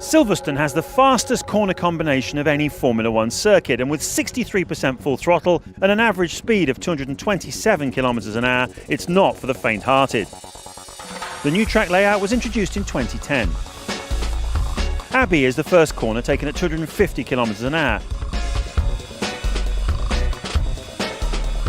Silverstone has the fastest corner combination of any Formula One circuit, and with 63% full throttle and an average speed of 227 km an hour, it's not for the faint-hearted. The new track layout was introduced in 2010. Abbey is the first corner, taken at 250 km an hour.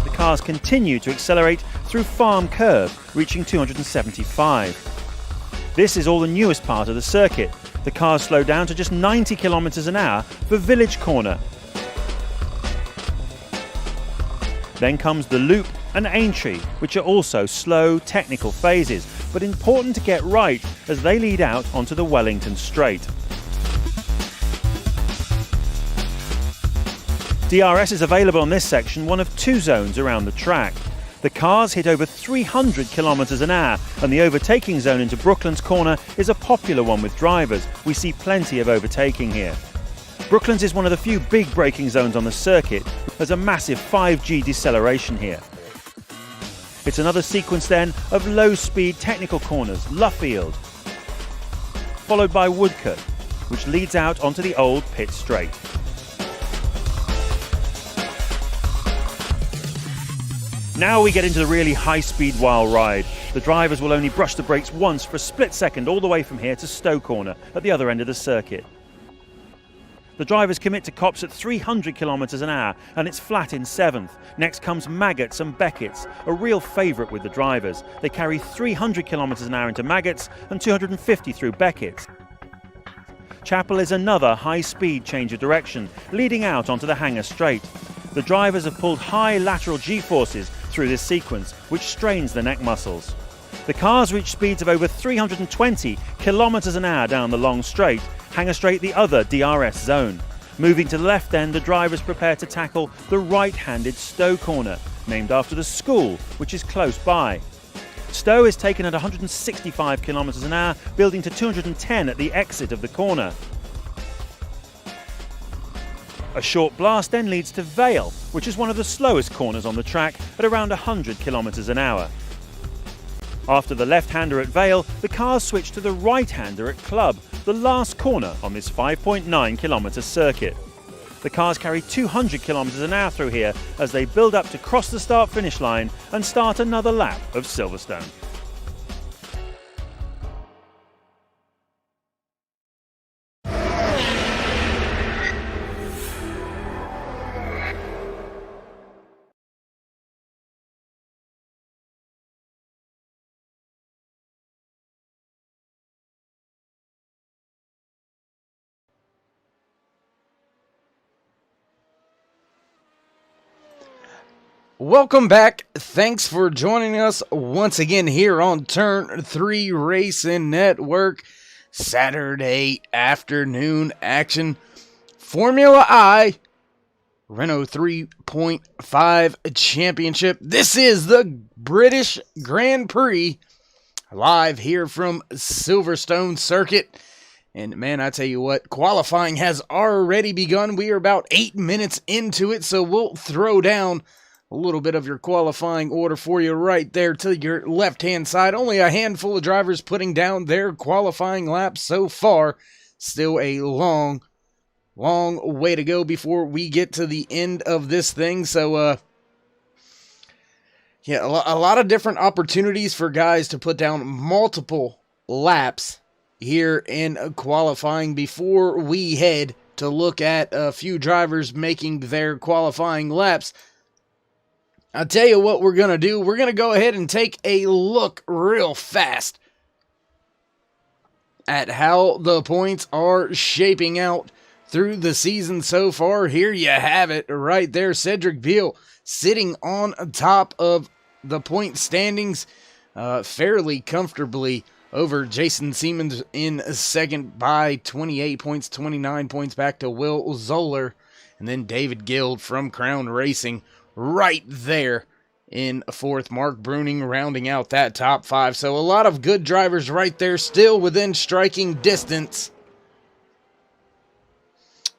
The cars continue to accelerate through Farm Curve, reaching 275. This is all the newest part of the circuit. The cars slow down to just 90 km an hour for Village Corner. Then comes the Loop and Aintree, which are also slow, technical phases, but important to get right as they lead out onto the Wellington Straight. DRS is available on this section, one of two zones around the track. The cars hit over 300 km an hour, and the overtaking zone into Brooklands Corner is a popular one with drivers. We see plenty of overtaking here. Brooklands is one of the few big braking zones on the circuit. There's a massive 5G deceleration here. It's another sequence then of low-speed technical corners, Luffield, followed by Woodcote, which leads out onto the old pit straight. Now we get into the really high-speed wild ride. The drivers will only brush the brakes once for a split second all the way from here to Stowe Corner at the other end of the circuit. The drivers commit to Copse at 300 km an hour, and it's flat in 7th. Next comes Maggots and Beckett's, a real favourite with the drivers. They carry 300 km an hour into Maggots and 250 through Beckett's. Chapel is another high-speed change of direction, leading out onto the Hangar Straight. The drivers have pulled high lateral G-forces through this sequence, which strains the neck muscles. The cars reach speeds of over 320 km an hour down the long straight, Hangar Straight the other DRS zone. Moving to the left then, the drivers prepare to tackle the right-handed Stowe Corner, named after the school, which is close by. Stowe is taken at 165 km an hour, building to 210 at the exit of the corner. A short blast then leads to Vale, which is one of the slowest corners on the track at around 100 km an hour. After the left-hander at Vale, the cars switch to the right-hander at Club, the last corner on this 5.9 km circuit. The cars carry 200 km an hour through here as they build up to cross the start-finish line and start another lap of Silverstone. Welcome back. Thanks for joining us once again here on Turn 3 Racing Network. Saturday afternoon action. Formula I Renault 3.5 Championship. This is the British Grand Prix live here from Silverstone Circuit. And man, I tell you what, qualifying has already begun. We are about 8 minutes into it, so we'll throw down a little bit of your qualifying order for you right there to your left-hand side. Only a handful of drivers putting down their qualifying laps so far. Still a long way to go before we get to the end of this thing. So, yeah, a lot of different opportunities for guys to put down multiple laps here in qualifying before we head to look at a few drivers making their qualifying laps. I'll tell you what we're going to do. We're going to go ahead and take a look real fast at how the points are shaping out through the season so far. Here you have it right there. Cedric Beale sitting on top of the point standings fairly comfortably over Jason Siemens in second by 28 points, 29 points back to Will Zoller. And then David Guild from Crown Racing right there in fourth. Mark Bruning rounding out that top five. So a lot of good drivers right there, still within striking distance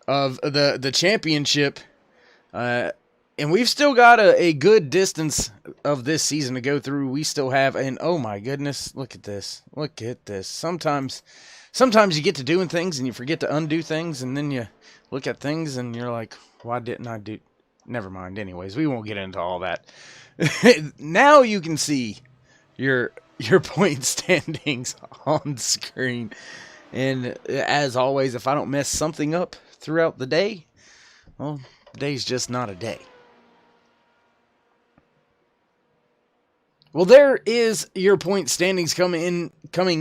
of the championship. And we've still got a good distance of this season to go through. We still have, and oh my goodness, look at this. Look at this. Sometimes you get to doing things and you forget to undo things, and then you look at things and you're like, why didn't I do? Never mind. Anyways, we won't get into all that. Now you can see your point standings on screen. And as always, if I don't mess something up throughout the day, well, the day's just not a day. Well, there is your point standings coming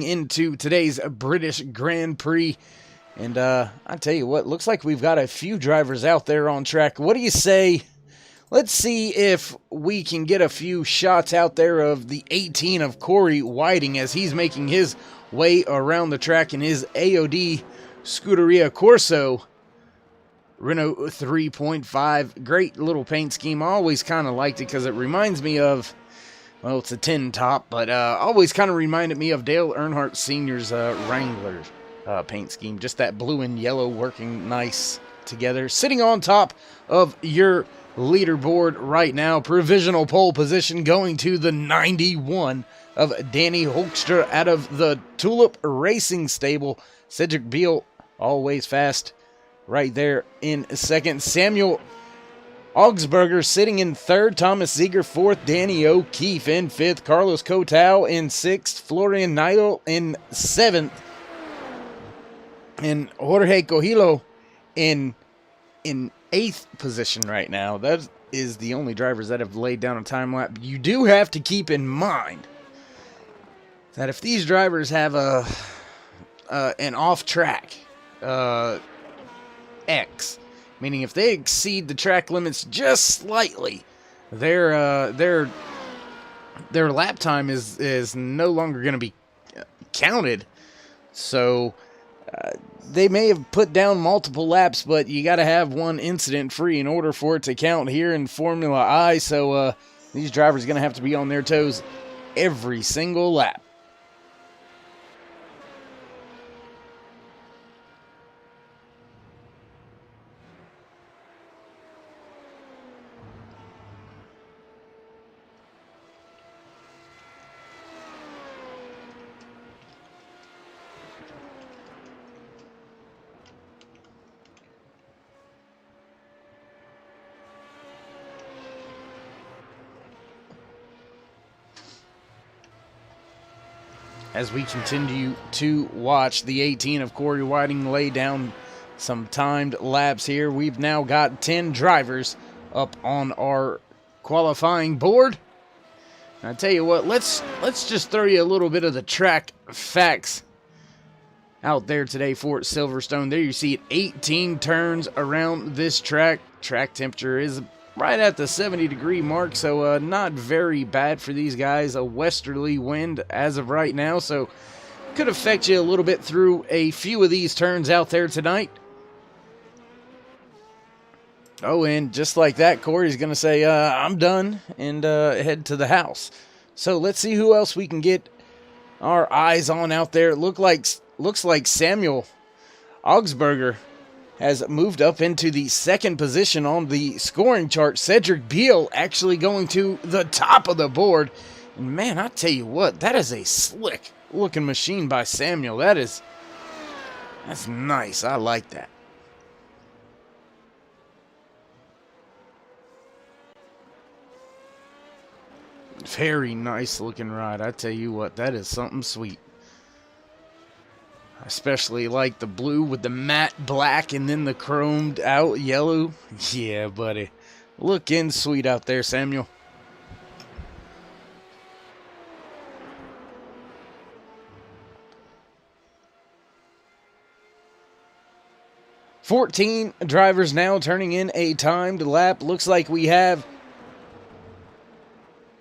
into today's British Grand Prix. And I tell you what, looks like we've got a few drivers out there on track. What do you say? Let's see if we can get a few shots out there of the 18 of Corey Whiting as he's making his way around the track in his AOD Scuderia Corso Renault 3.5. Great little paint scheme. I always kind of liked it because it reminds me of, well, it's a tin top, but always kind of reminded me of Dale Earnhardt Sr.'s Wrangler paint scheme. Just that blue and yellow working nice together. Sitting on top of your leaderboard right now, provisional pole position going to the 91 of Danny Hoekstra out of the Tulip Racing Stable. Cedric Beal, always fast, right there in second. Samuel Augsburger sitting in third. Thomas Ziegler fourth. Danny O'Keefe in fifth. Carlos Cotau in sixth. Florian Neidl in seventh. And Jorge Cojilo in eighth position right now. That is the only drivers that have laid down a time lap. You do have to keep in mind that if these drivers have an off track X, meaning if they exceed the track limits just slightly, their lap time is no longer going to be counted. So they may have put down multiple laps, but you got to have one incident free in order for it to count here in Formula I. So these drivers are going to have to be on their toes every single lap. As we continue to watch the 18 of Corey Whiting lay down some timed laps here, we've now got 10 drivers up on our qualifying board. And I tell you what, let's just throw you a little bit of the track facts out there today for Silverstone. There you see it, 18 turns around this track. Track temperature is right at the 70-degree mark, so not very bad for these guys. A westerly wind as of right now, so could affect you a little bit through a few of these turns out there tonight. Oh, and just like that, Corey's going to say, I'm done, and head to the house. So let's see who else we can get our eyes on out there. Looks like Samuel Augsburger has moved up into the second position on the scoring chart. Cedric Beal actually going to the top of the board. And man, I tell you what, that is a slick looking machine by Samuel. That's nice. I like that. Very nice looking ride. I tell you what, that is something sweet. Especially like the blue with the matte black and then the chromed out yellow. Yeah, buddy. Looking sweet out there, Samuel. $14 drivers now turning in a timed lap. Looks like we have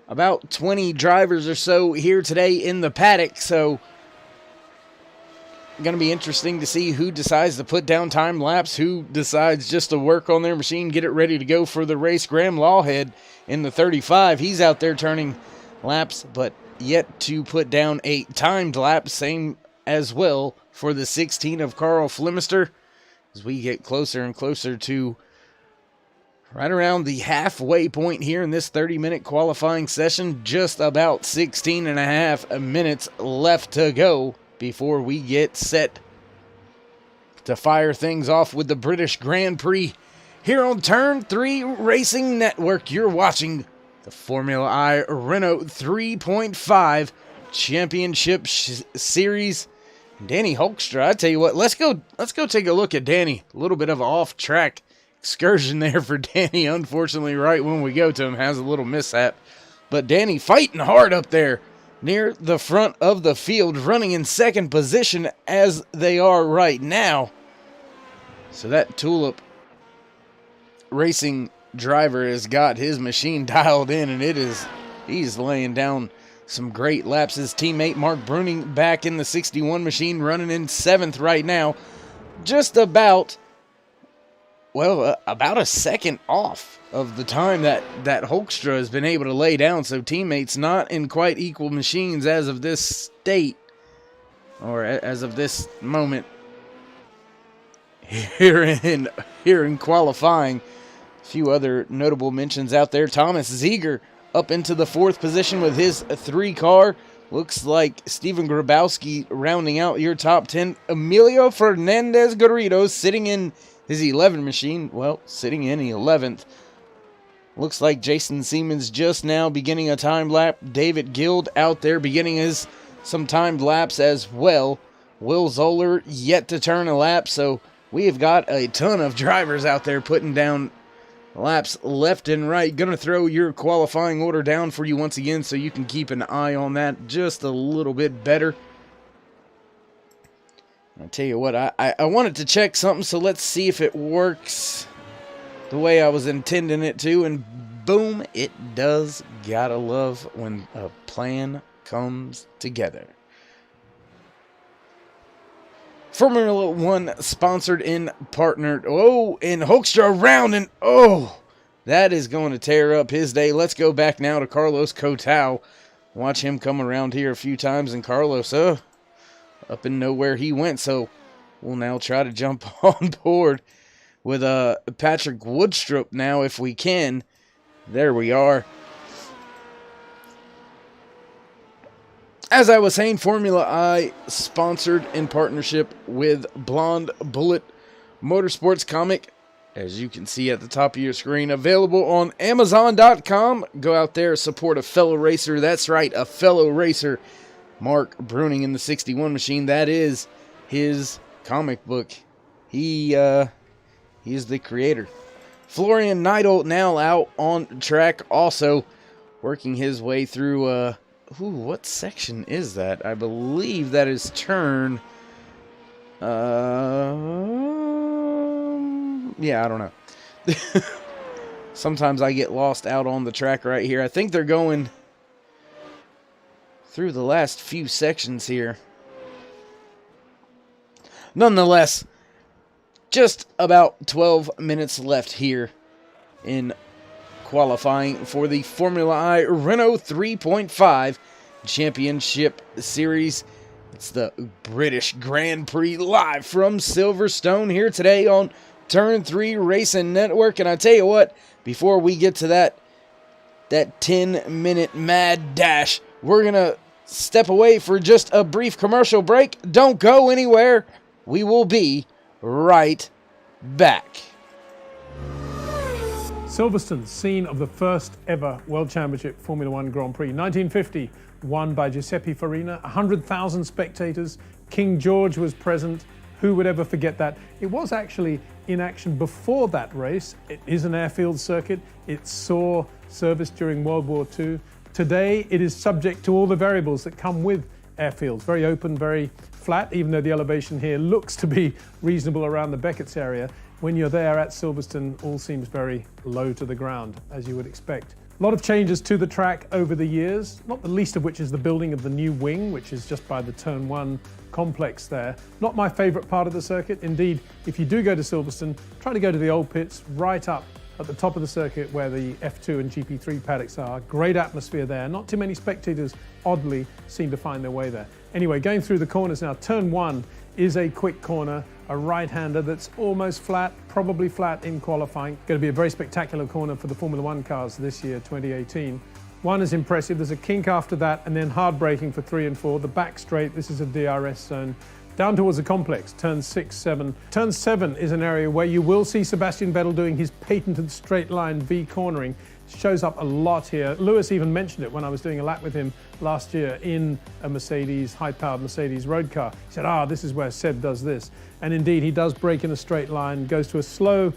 about 20 drivers or so here today in the paddock. So going to be interesting to see who decides to put down time laps, who decides just to work on their machine, get it ready to go for the race. Graham Lawhead in the 35, he's out there turning laps, but yet to put down a timed lap. Same as well for the 16 of Carl Flemister as we get closer and closer to right around the halfway point here in this 30-minute qualifying session. Just about 16 and a half minutes left to go before we get set to fire things off with the British Grand Prix. Here on Turn 3 Racing Network, you're watching the Formula I Renault 3.5 Championship Series. Danny Hoekstra, I tell you what, let's go take a look at Danny. A little bit of an off-track excursion there for Danny. Unfortunately, right when we go to him, has a little mishap. But Danny fighting hard up there near the front of the field, running in second position as they are right now. So that Tulip Racing driver has got his machine dialed in, and he's laying down some great laps. His teammate Mark Bruning back in the 61 machine, running in 7th right now. Just about a second off of the time that Hoekstra has been able to lay down. So teammates not in quite equal machines as of this state, or as of this moment here in qualifying. A few other notable mentions out there. Thomas Ziegler up into the 4th position with his 3 car. Looks like Steven Grabowski rounding out your top 10. Emilio Fernandez Garrido sitting in his 11 machine. Well, sitting in 11th. Looks like Jason Siemens just now beginning a time lap. David Guild out there beginning some timed laps as well. Will Zoller yet to turn a lap. So we have got a ton of drivers out there putting down laps left and right. Gonna throw your qualifying order down for you once again so you can keep an eye on that just a little bit better. I'll tell you what, I wanted to check something, so let's see if it works the way I was intending it to, and boom, it does. Gotta love when a plan comes together. Formula 1 sponsored and partnered. Oh, and Hoekstra around, and that is going to tear up his day. Let's go back now to Carlos Cotau. Watch him come around here a few times, and Carlos, up and nowhere he went. So we'll now try to jump on board with Patrick Woodstrup now if we can. There we are. As I was saying, Formula I sponsored in partnership with Blonde Bullet Motorsports comic, as you can see at the top of your screen, available on Amazon.com. Go out there, support a fellow racer. That's right, a fellow racer. Mark Bruning in the 61 machine. That is his comic book. He is the creator. Florian Neidl now out on track, also working his way through what section is that? I believe that is turn. Yeah, I don't know. Sometimes I get lost out on the track right here. I think they're going through the last few sections here. Nonetheless, just about 12 minutes left here in qualifying for the Formula I Renault 3.5 Championship Series. It's the British Grand Prix live from Silverstone here today on Turn 3 Racing Network. And I tell you what, before we get to that 10-minute mad dash, we're going to step away for just a brief commercial break. Don't go anywhere. We will be right back. Silverstone, scene of the first ever World Championship Formula One Grand Prix. 1950, won by Giuseppe Farina, 100,000 spectators. King George was present. Who would ever forget that? It was actually in action before that race. It is an airfield circuit. It saw service during World War II. Today, it is subject to all the variables that come with airfields. Very open, very flat, even though the elevation here looks to be reasonable around the Beckett's area. When you're there at Silverstone, all seems very low to the ground, as you would expect. A lot of changes to the track over the years, not the least of which is the building of the new wing, which is just by the Turn 1 complex there. Not my favourite part of the circuit. Indeed, if you do go to Silverstone, try to go to the old pits right up at the top of the circuit where the F2 and GP3 paddocks are. Great atmosphere there. Not too many spectators, oddly, seem to find their way there. Anyway, going through the corners now. Turn 1 is a quick corner a right-hander that's almost flat, probably flat in qualifying. Going to be a very spectacular corner for the Formula One cars this year, 2018. One is impressive, there's a kink after that, and then hard braking for 3 and 4. The back straight, this is a DRS zone. Down towards the complex, turn 6, 7. Turn 7 is an area where you will see Sebastian Vettel doing his patented straight line V cornering. It shows up a lot here. Lewis even mentioned it when I was doing a lap with him last year in a Mercedes, high-powered Mercedes road car. He said, this is where Seb does this. And indeed, he does brake in a straight line, goes to a slow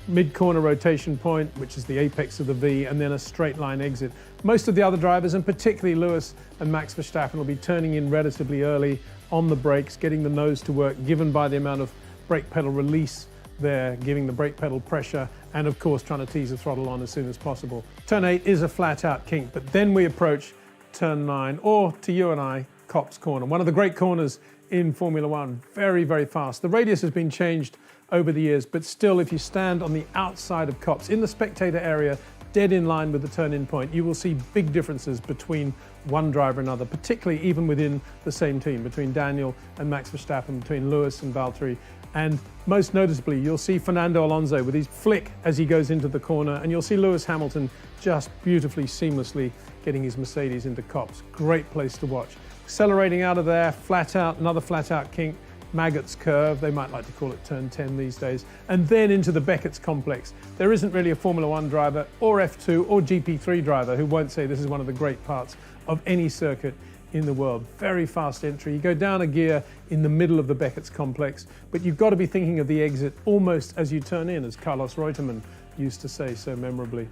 mid-corner rotation point, which is the apex of the V, and then a straight line exit. Most of the other drivers, and particularly Lewis and Max Verstappen, will be turning in relatively early on the brakes, getting the nose to work, given by the amount of brake pedal release there, giving the brake pedal pressure, and of course trying to tease the throttle on as soon as possible. Turn 8 is a flat-out kink, but then we approach turn 9, or to you and I, Copse Corner. One of the great corners in Formula One, very, very fast. The radius has been changed over the years, but still, if you stand on the outside of Copse, in the spectator area, dead in line with the turn-in point, you will see big differences between one driver and another, particularly even within the same team, between Daniel and Max Verstappen, between Lewis and Valtteri. And most noticeably, you'll see Fernando Alonso with his flick as he goes into the corner, and you'll see Lewis Hamilton just beautifully, seamlessly getting his Mercedes into Copse. Great place to watch. Accelerating out of there, flat out, another flat out kink, Maggot's curve, they might like to call it turn 10 these days, and then into the Beckett's complex. There isn't really a Formula One driver or F2 or GP3 driver who won't say this is one of the great parts of any circuit in the world. Very fast entry. You go down a gear in the middle of the Beckett's complex, but you've got to be thinking of the exit almost as you turn in, as Carlos Reutemann used to say so memorably.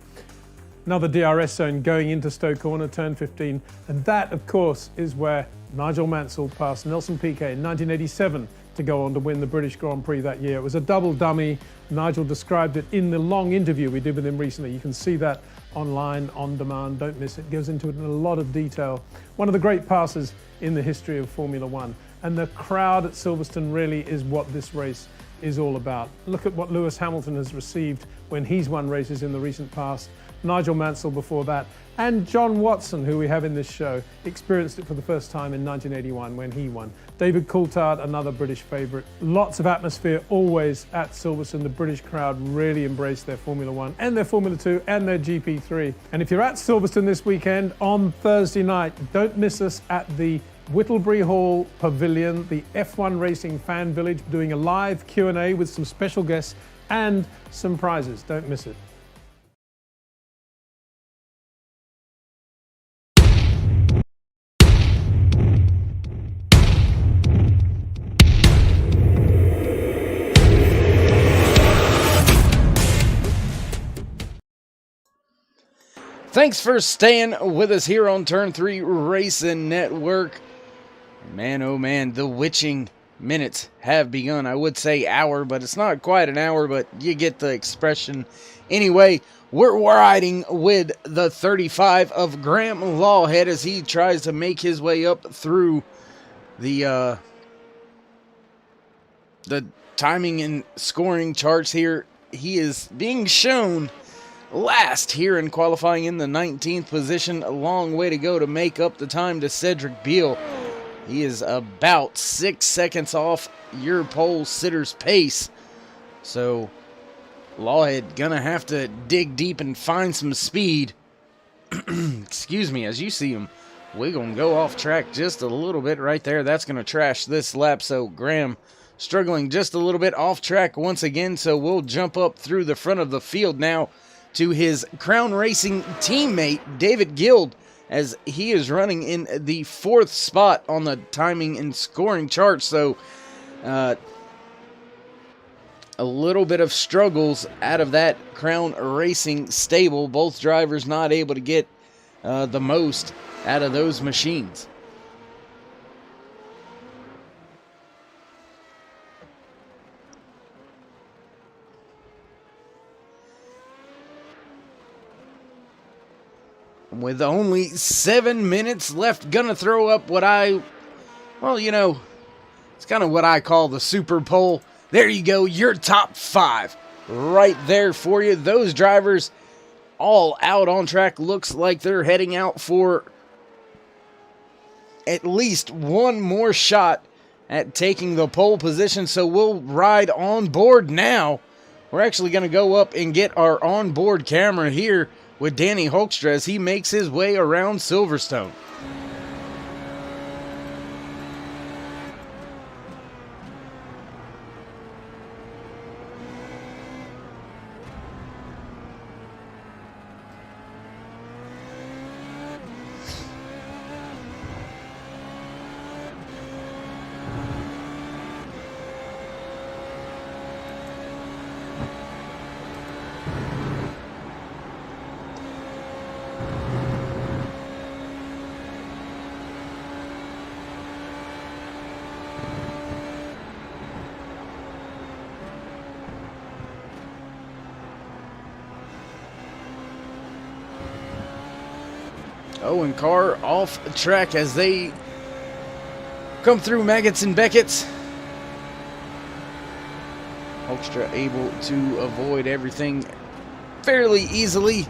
Another DRS zone going into Stowe Corner, turn 15, and that, of course, is where Nigel Mansell passed Nelson Piquet in 1987 to go on to win the British Grand Prix that year. It was a double dummy. Nigel described it in the long interview we did with him recently. You can see that online, on demand, don't miss it. Goes into it in a lot of detail. One of the great passes in the history of Formula One. And the crowd at Silverstone really is what this race is all about. Look at what Lewis Hamilton has received when he's won races in the recent past. Nigel Mansell before that, and John Watson, who we have in this show, experienced it for the first time in 1981 when he won. David Coulthard, another British favourite. Lots of atmosphere always at Silverstone. The British crowd really embrace their Formula One and their Formula 2 and their GP3. And if you're at Silverstone this weekend on Thursday night, don't miss us at the Whittlebury Hall Pavilion, the F1 Racing Fan Village, doing a live Q&A with some special guests and some prizes. Don't miss it. Thanks for staying with us here on Turn 3 Racing Network. Man, oh man, the witching minutes have begun. I would say hour, but it's not quite an hour, but you get the expression. Anyway, we're riding with the 35 of Graham Lawhead as he tries to make his way up through the timing and scoring charts here. He is being shown last here in qualifying in the 19th position. A long way to go to make up the time to Cedric Beale. He is about 6 seconds off your pole sitter's pace. So Lawhead gonna have to dig deep and find some speed. Excuse me, as you see him wiggle and go off track just a little bit right there. That's gonna trash this lap. So Graham struggling just a little bit off track once again. So we'll jump up through the front of the field now to his Crown Racing teammate, David Guild, as he is running in the 4th spot on the timing and scoring chart. So a little bit of struggles out of that Crown Racing stable. Both drivers not able to get the most out of those machines. With only 7 minutes left, gonna throw up what it's kind of what I call the super poll. There you go, your top 5 right there for you. Those drivers all out on track. Looks like they're heading out for at least one more shot at taking the pole position, so we'll ride on board now. We're actually going to go up and get our onboard camera here with Danny Hoekstra as he makes his way around Silverstone. Owen Carr off track as they come through Maggots and Beckett's. Hoekstra able to avoid everything fairly easily.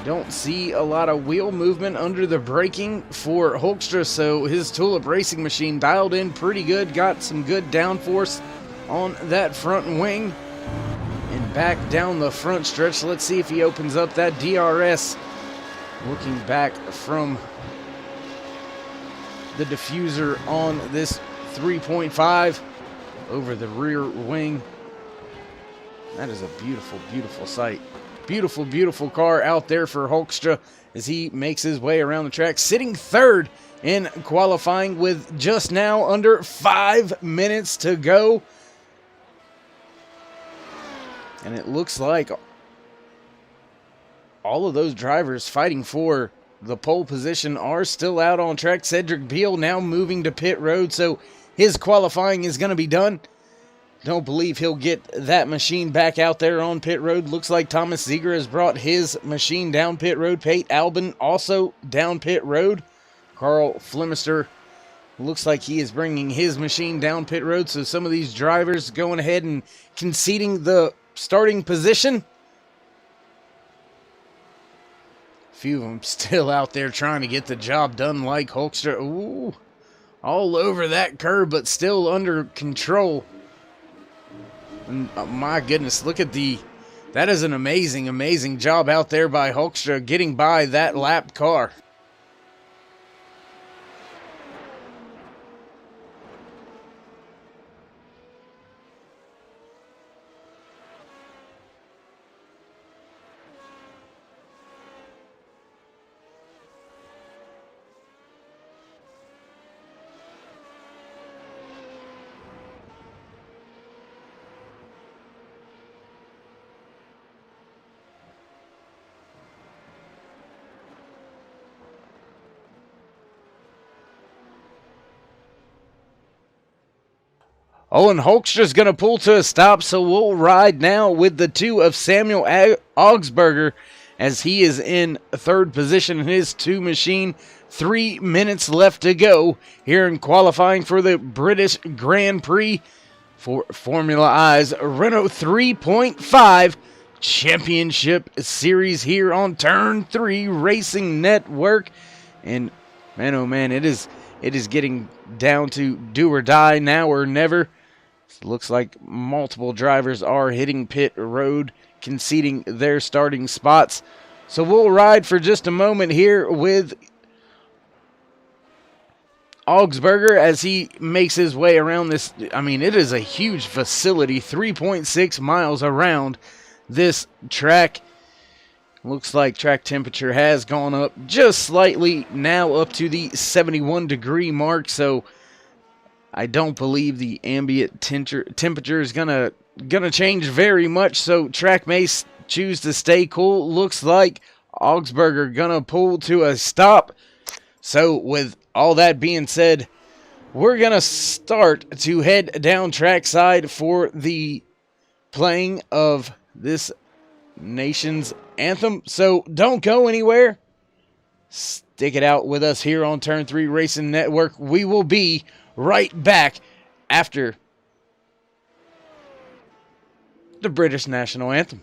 Don't see a lot of wheel movement under the braking for Hoekstra, so his Tulip racing machine dialed in pretty good, got some good downforce on that front wing. And back down the front stretch, let's see if he opens up that DRS. Looking back from the diffuser on this 3.5 over the rear wing. That is a beautiful, beautiful sight. Beautiful, beautiful car out there for Hoekstra as he makes his way around the track, sitting third in qualifying with just now under 5 minutes to go. And it looks like all of those drivers fighting for the pole position are still out on track. Cedric Beal now moving to pit road, so his qualifying is going to be done. Don't believe he'll get that machine back out there on pit road. Looks like Thomas Ziegler has brought his machine down pit road. Pate Albin also down pit road. Carl Flemister looks like he is bringing his machine down pit road, so some of these drivers going ahead and conceding the starting position. A few of them still out there trying to get the job done like Hoekstra. Ooh, all over that curb, but still under control. And, my goodness, look at that is an amazing, amazing job out there by Hoekstra getting by that lapped car. Owen Hoekstra's going to pull to a stop, so we'll ride now with the two of Samuel Augsburger as he is in third position in his two machine. 3 minutes left to go here in qualifying for the British Grand Prix for Formula I's Renault 3.5 Championship Series here on Turn 3 Racing Network. And man, oh man, it is getting down to do or die, now or never. It looks like multiple drivers are hitting pit road, conceding their starting spots. So we'll ride for just a moment here with Augsburger as he makes his way around this. I mean, it is a huge facility, 3.6 miles around this track. Looks like track temperature has gone up just slightly, now up to the 71-degree mark, so I don't believe the ambient temperature is gonna change very much, so track may choose to stay cool. Looks like Augsburger gonna pull to a stop. So with all that being said, we're gonna start to head down trackside for the playing of this nation's anthem. So don't go anywhere. Stick it out with us here on Turn 3 Racing Network. We will be right back after the British National Anthem.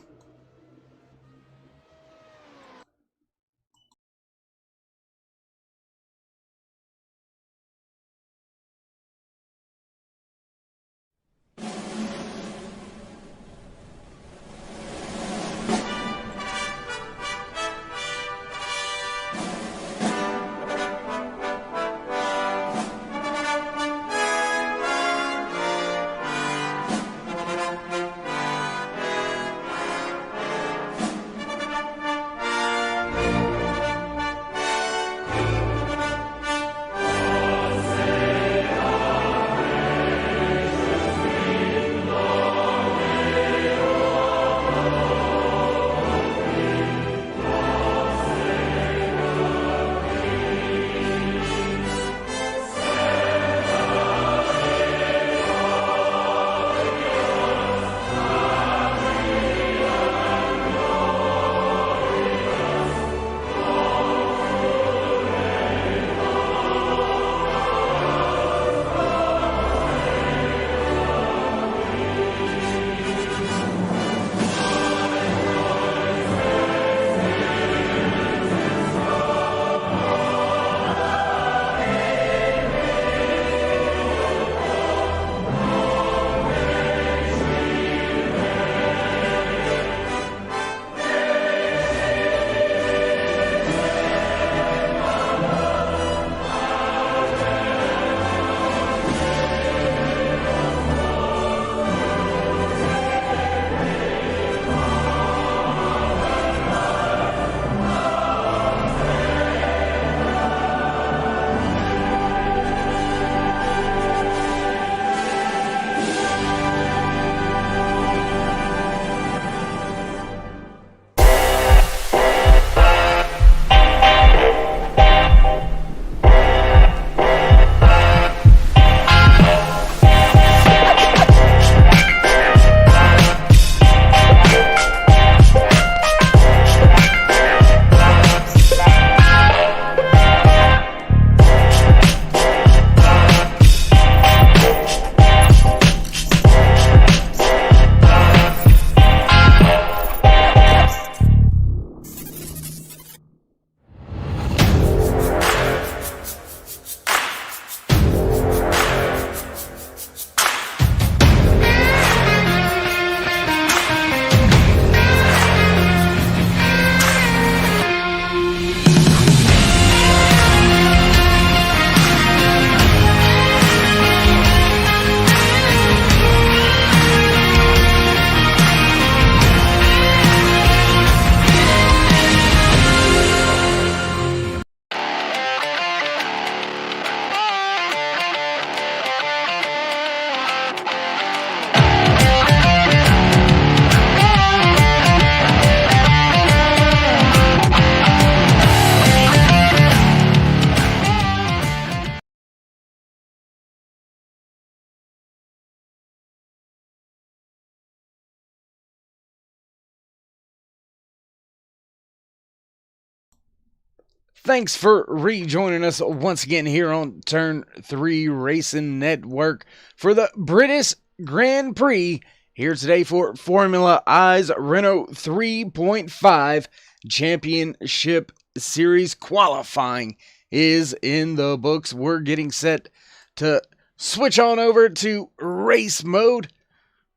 Thanks for rejoining us once again here on Turn 3 Racing Network for the British Grand Prix. Here today for Formula I's Renault 3.5 Championship Series qualifying is in the books. We're getting set to switch on over to race mode.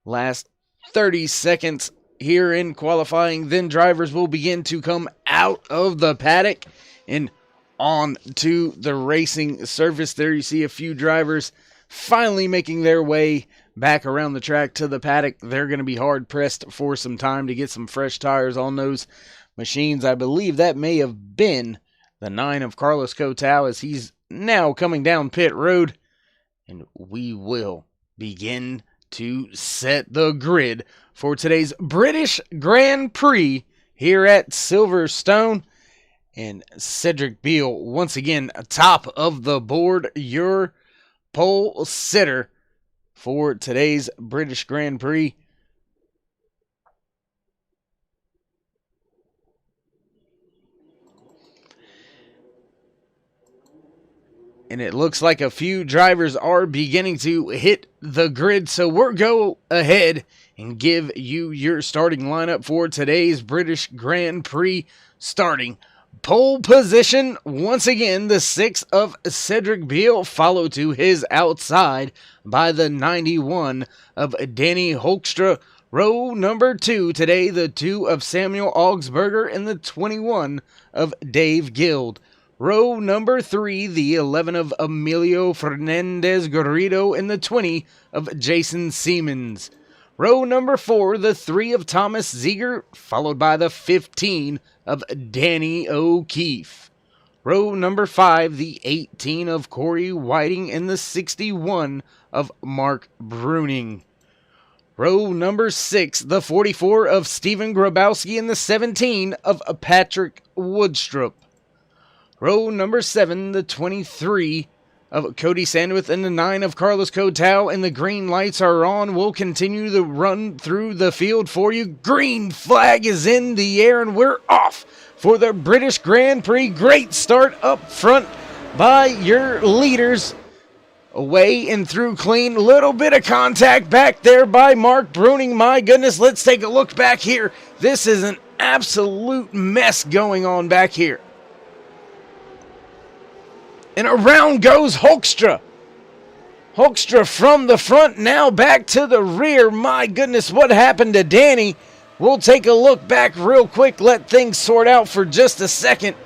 Last 30 seconds here in qualifying, then drivers will begin to come out of the paddock and on to the racing surface. There you see a few drivers finally making their way back around the track to the paddock. They're going to be hard pressed for some time to get some fresh tires on those machines. I believe that may have been the 9 of Carlos Cotau as he's now coming down pit road. And we will begin to set the grid for today's British Grand Prix here at Silverstone. And Cedric Beale, once again, top of the board, your pole sitter for today's British Grand Prix. And it looks like a few drivers are beginning to hit the grid. So we'll go ahead and give you your starting lineup for today's British Grand Prix. Starting pole position, once again, the 6 of Cedric Beale, followed to his outside by the 91 of Danny Hoekstra. Row number 2 today, the 2 of Samuel Augsburger and the 21 of Dave Guild. Row number 3, the 11 of Emilio Fernandez Garrido and the 20 of Jason Siemens. Row number 4, the 3 of Thomas Ziegler, followed by the 15 of Danny O'Keefe. Row number 5, the 18 of Corey Whiting and the 61 of Mark Bruning. Row number 6, the 44 of Stephen Grabowski and the 17 of Patrick Woodstrup. Row number 7, the 23 of Cody Sandwith and the 9 of Carlos Cotau, and the green lights are on. We'll continue the run through the field for you. Green flag is in the air and we're off for the British Grand Prix. Great start up front by your leaders. Away and through clean. Little bit of contact back there by Mark Bruning. My goodness, let's take a look back here. This is an absolute mess going on back here. And around goes Hoekstra. Hoekstra from the front, now back to the rear. My goodness, what happened to Danny? We'll take a look back real quick, let things sort out for just a second.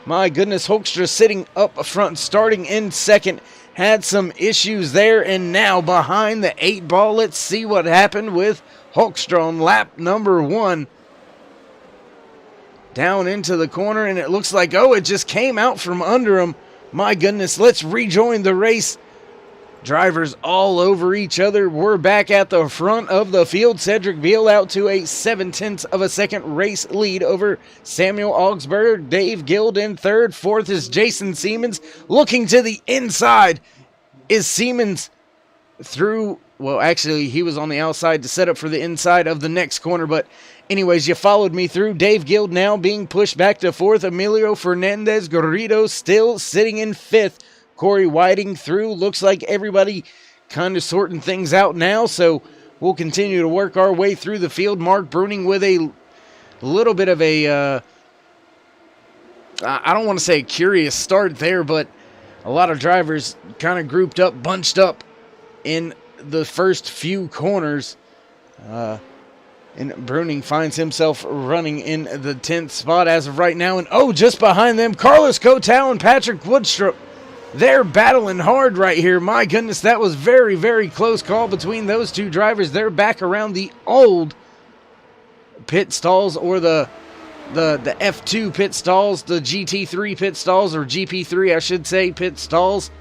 My goodness, Hoekstra sitting up front, starting in second. Had some issues there, and now behind the 8 ball. Let's see what happened with Hoekstra on lap number 1. Down into the corner, and it looks like, oh, it just came out from under him. My goodness, let's rejoin the race. Drivers all over each other. We're back at the front of the field. Cedric Beale out to a 0.7 of a second race lead over Samuel Augsburger. Dave Guild in third. Fourth is Jason Siemens. Looking to the inside is Siemens through. Well, actually, he was on the outside to set up for the inside of the next corner, but anyways, you followed me through. Dave Guild now being pushed back to 4th. Emilio Fernandez Garrido still sitting in 5th. Corey Whiting through. Looks like everybody kind of sorting things out now, so we'll continue to work our way through the field. Mark Bruning with a little bit of a, I don't want to say a curious start there, but a lot of drivers kind of grouped up, bunched up in the first few corners. And Bruning finds himself running in the 10th spot as of right now. And oh, just behind them, Carlos Cotau and Patrick Woodstrup. They're battling hard right here. My goodness, that was very, very close call between those two drivers. They're back around the old pit stalls, or the F2 pit stalls, the GT3 pit stalls, or GP3, I should say, pit stalls.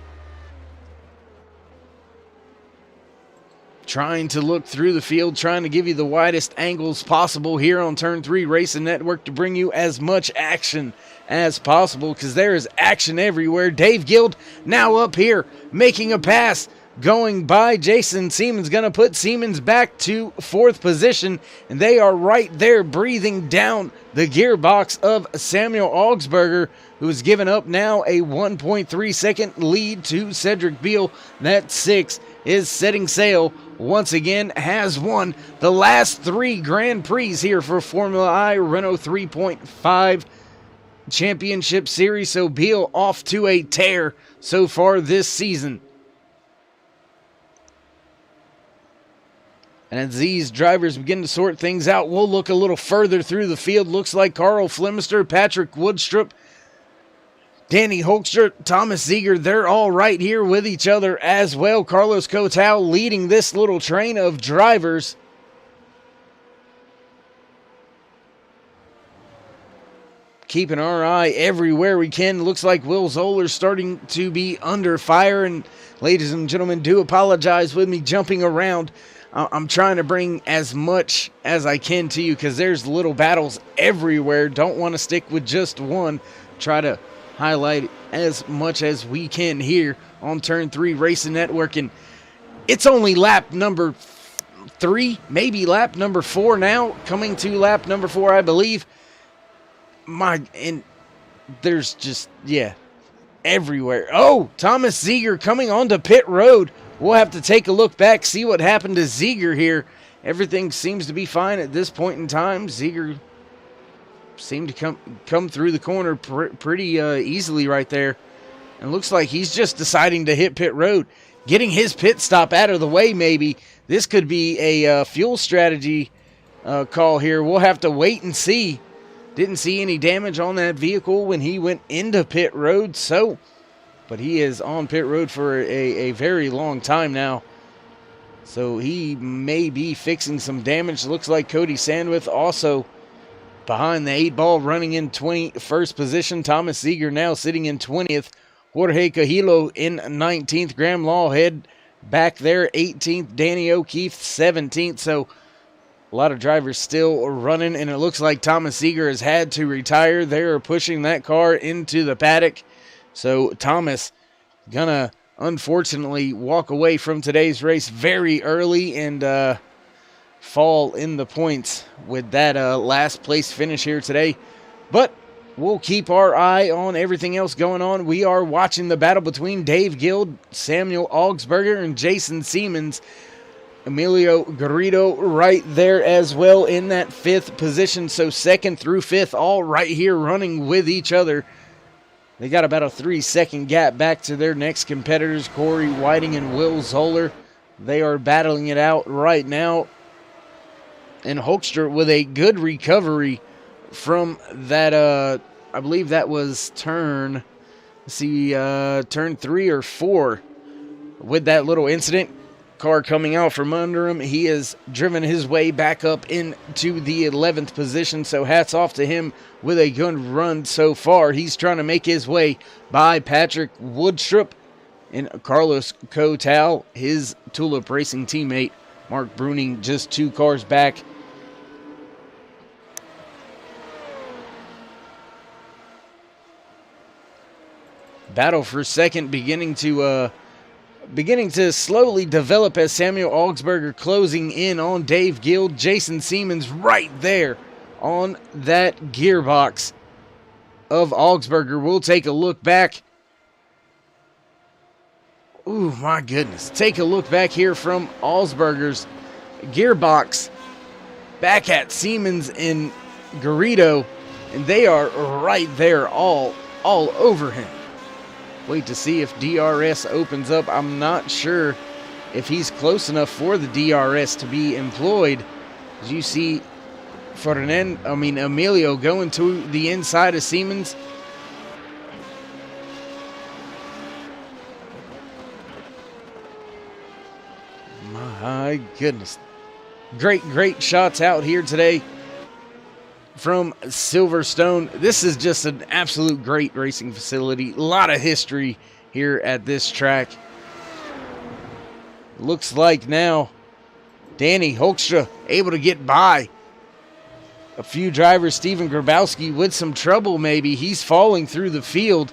Trying to look through the field, trying to give you the widest angles possible here on Turn 3 Racing Network to bring you as much action as possible, because there is action everywhere. Dave Guild now up here making a pass going by. Jason Siemens going to put Siemens back to 4th position, and they are right there breathing down the gearbox of Samuel Augsburger, who is giving up now a 1.3 second lead to Cedric Beal. That 6 is setting sail once again, has won the last 3 Grand Prix here for Formula I Renault 3.5 Championship Series. So Beal off to a tear so far this season. And as these drivers begin to sort things out, we'll look a little further through the field. Looks like Carl Flemister, Patrick Woodstrup, Danny Hoekstra, Thomas Ziegler, they're all right here with each other as well. Carlos Cotal leading this little train of drivers. Keeping our eye everywhere we can. Looks like Will Zoller starting to be under fire. And ladies and gentlemen, do apologize with me jumping around. I'm trying to bring as much as I can to you because there's little battles everywhere. Don't want to stick with just one. Try to highlight as much as we can here on Turn 3 Racing Network. And it's only lap number 3, maybe lap number 4 now. Coming to lap number 4, I believe. And there's just, everywhere. Oh, Thomas Ziegler coming onto pit road. We'll have to take a look back, see what happened to Ziegler here. Everything seems to be fine at this point in time. Ziegler seemed to come through the corner pretty easily right there. And looks like he's just deciding to hit pit road. Getting his pit stop out of the way, maybe. This could be a fuel strategy call here. We'll have to wait and see. Didn't see any damage on that vehicle when he went into pit road, but he is on pit road for a very long time now. So he may be fixing some damage. Looks like Cody Sandwith also behind the 8 ball, running in 21st position. Thomas Ziegler now sitting in 20th. Jorge Cajillo in 19th. Graham Lawhead back there 18th. Danny O'Keefe 17th. So a lot of drivers still running, and it looks like Thomas Ziegler has had to retire. They are pushing that car into the paddock. So Thomas gonna unfortunately walk away from today's race very early and fall in the points with that last place finish here today. But we'll keep our eye on everything else going on. We are watching the battle between Dave Guild, Samuel Augsburger, and Jason Siemens. Emilio Garrido right there as well in that 5th position. So 2nd through 5th all right here running with each other. They got about a 3-second gap back to their next competitors, Corey Whiting and Will Zoller. They are battling it out right now. And Hoekstra with a good recovery from that, I believe that was turn 3 or 4 with that little incident. Car coming out from under him. He has driven his way back up into the 11th position, so hats off to him with a good run so far. He's trying to make his way by Patrick Woodstrup and Carlos Cotal, his Tulip Racing teammate. Mark Bruning just 2 cars back. Battle for second beginning to slowly develop as Samuel Augsburger closing in on Dave Guild. Jason Siemens right there on that gearbox of Augsburger. We'll take a look back. Ooh, my goodness. Take a look back here from Augsburger's gearbox back at Siemens and Garrido, and they are right there all over him. Wait to see if DRS opens up. I'm not sure if he's close enough for the DRS to be employed. As you see Emilio going to the inside of Siemens. My goodness. Great shots out here today from Silverstone. This is just an absolute great racing facility. A lot of history here at this track. Looks like now Danny Hoekstra able to get by a few drivers. Steven Grabowski with some trouble maybe. He's falling through the field.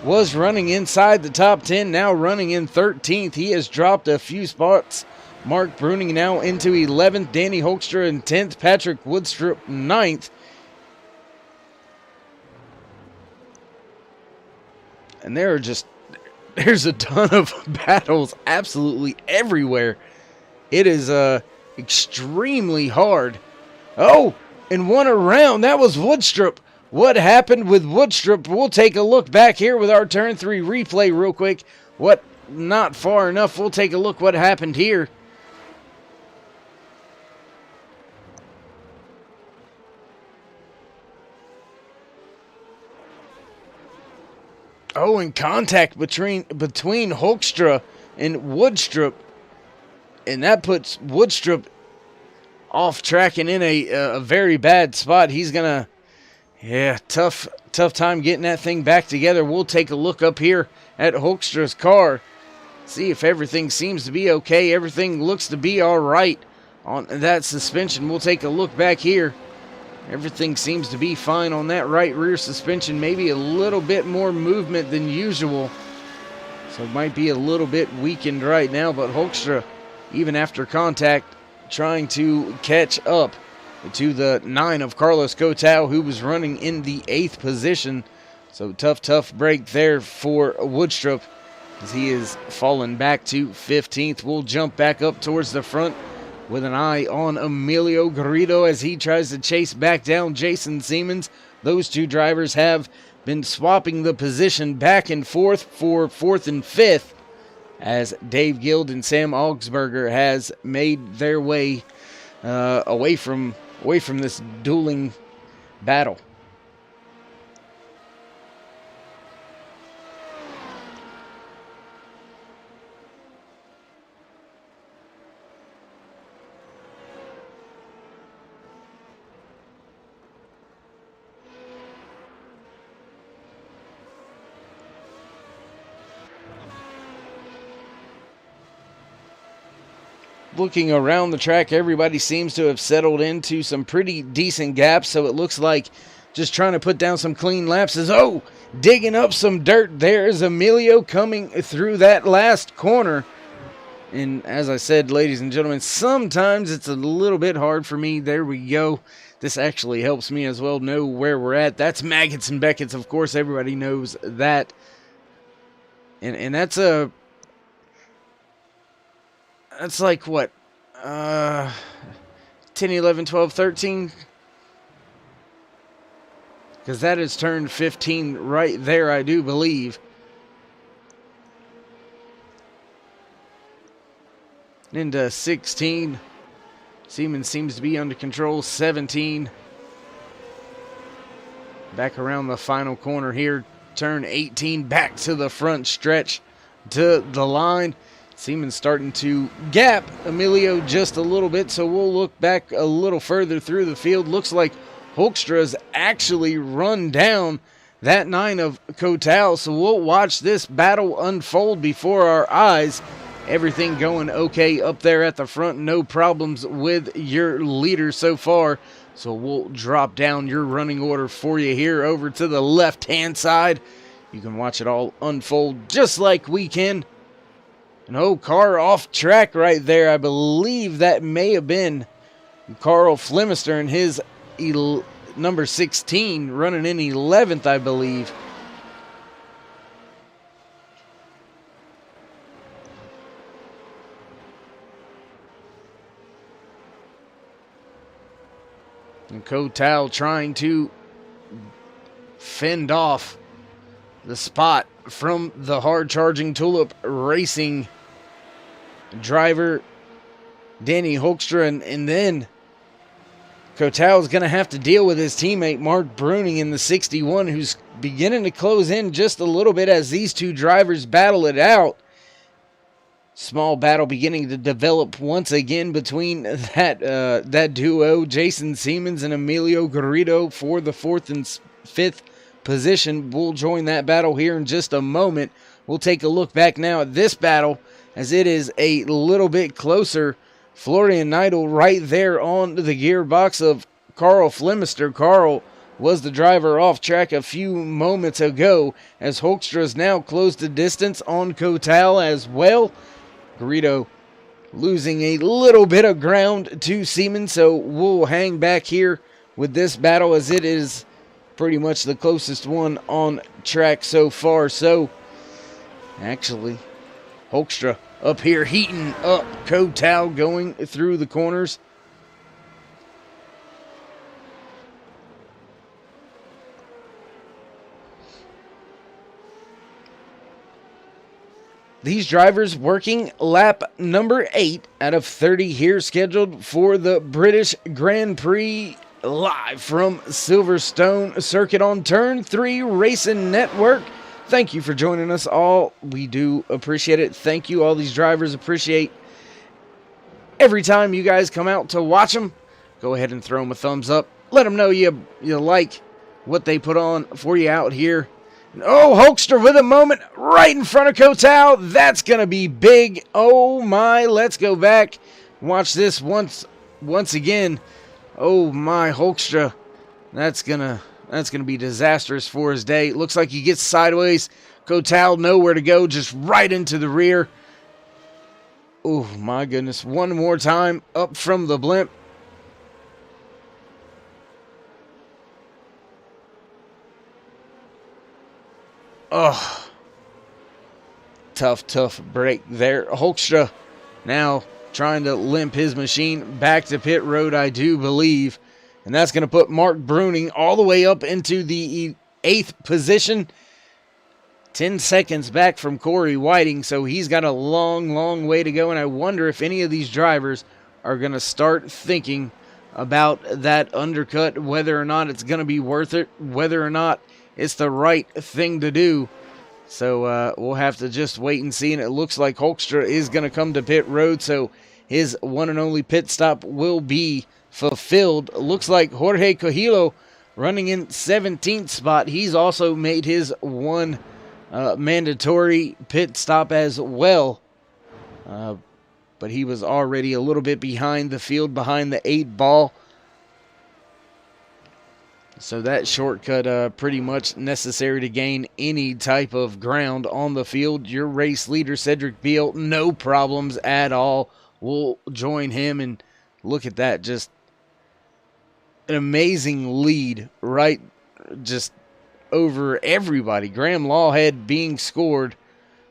was running inside the top 10, now running in 13th. He has dropped a few spots. Mark Bruning now into 11th, Danny Hoekstra in 10th, Patrick Woodstrup 9th. And there's a ton of battles absolutely everywhere. It is extremely hard. Oh, and one around. That was Woodstrup. What happened with Woodstrup? We'll take a look back here with our turn 3 replay real quick. What? Not far enough. We'll take a look what happened here. Oh, and contact between Hoekstra and Woodstrup. And that puts Woodstrup off track and in a very bad spot. He's going to, yeah, tough time getting that thing back together. We'll take a look up here at Hoekstra's car. See if everything seems to be okay. Everything looks to be all right on that suspension. We'll take a look back here. Everything seems to be fine on that right rear suspension. Maybe a little bit more movement than usual. So it might be a little bit weakened right now. But Hoekstra, even after contact, trying to catch up to the 9 of Carlos Cotau, who was running in the 8th position. So tough break there for Woodstrup as he is fallen back to 15th. We'll jump back up towards the front with an eye on Emilio Garrido as he tries to chase back down Jason Siemens. Those two drivers have been swapping the position back and forth for 4th and 5th as Dave Guild and Sam Augsburger has made their way away from this dueling battle. Looking around the track, everybody seems to have settled into some pretty decent gaps, so it looks like just trying to put down some clean laps is, oh, digging up some dirt. There's Emilio coming through that last corner. And as I said, ladies and gentlemen, sometimes it's a little bit hard for me. There we go. This actually helps me as well know where we're at. That's Maggots and Beckett's, of course. Everybody knows that. And that's like what? 10, 11, 12, 13? Because that has turned 15 right there, I do believe. Into 16. Siemens seems to be under control. 17. Back around the final corner here. Turn 18 back to the front stretch to the line. Siemens starting to gap Emilio just a little bit, so we'll look back a little further through the field. Looks like Hoekstra's actually run down that 9 of Cotau, so we'll watch this battle unfold before our eyes. Everything going okay up there at the front. No problems with your leader so far. So we'll drop down your running order for you here over to the left-hand side. You can watch it all unfold just like we can. And oh, car off track right there. I believe that may have been Carl Flemister and his number 16 running in 11th, I believe. And Cotau trying to fend off the spot from the hard-charging Tulip Racing driver Danny Hoekstra, and then Cotau is going to have to deal with his teammate Mark Bruning in the 61, who's beginning to close in just a little bit as these two drivers battle it out. Small battle beginning to develop once again between that duo, Jason Siemens and Emilio Garrido, for the 4th and 5th position. We'll join that battle here in just a moment. We'll take a look back now at this battle as it is a little bit closer. Florian Neidl right there on the gearbox of Carl Flemister. Carl was the driver off track a few moments ago, as Hoekstra's now closed the distance on Kotal as well. Garrido losing a little bit of ground to Seaman, so we'll hang back here with this battle as it is pretty much the closest one on track so far. So, actually, Hoekstra up here heating up Kotal going through the corners. These drivers working lap number 8 out of 30 here, scheduled for the British Grand Prix, live from Silverstone Circuit on Turn 3 Racing Network. Thank you for joining us all. We do appreciate it. Thank you. All these drivers appreciate every time you guys come out to watch them. Go ahead and throw them a thumbs up. Let them know you like what they put on for you out here. Oh, Hoekstra with a moment right in front of Kotal. That's going to be big. Oh, my. Let's go back. Watch this once again. Oh, my, Hoekstra. That's going to be disastrous for his day. Looks like he gets sideways. Kotal nowhere to go, just right into the rear. Oh, my goodness. One more time up from the blimp. Oh, tough break there. Hoekstra now trying to limp his machine back to pit road, I do believe. And that's going to put Mark Bruning all the way up into the 8th position. 10 seconds back from Corey Whiting, so he's got a long way to go. And I wonder if any of these drivers are going to start thinking about that undercut, whether or not it's going to be worth it, whether or not it's the right thing to do. So we'll have to just wait and see. And it looks like Hoekstra is going to come to pit road, so his one and only pit stop will be fulfilled. Looks like Jorge Cajillo running in 17th spot. He's also made his one mandatory pit stop as well. But he was already a little bit behind the field, behind the 8 ball. So that shortcut pretty much necessary to gain any type of ground on the field. Your race leader, Cedric Beal, no problems at all. We'll join him, and look at that. Just an amazing lead right just over everybody. Graham Lawhead being scored.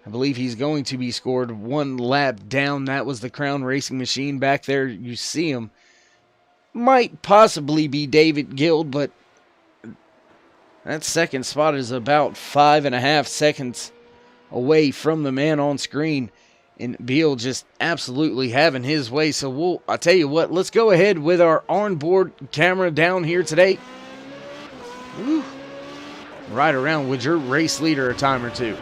I believe he's going to be scored one lap down. That was the Crown Racing Machine back there. You see him. Might possibly be David Guild, but that second spot is about 5.5 seconds away from the man on screen. And Beal just absolutely having his way. So I'll tell you what, let's go ahead with our onboard camera down here today. Woo. Right around with your race leader a time or two.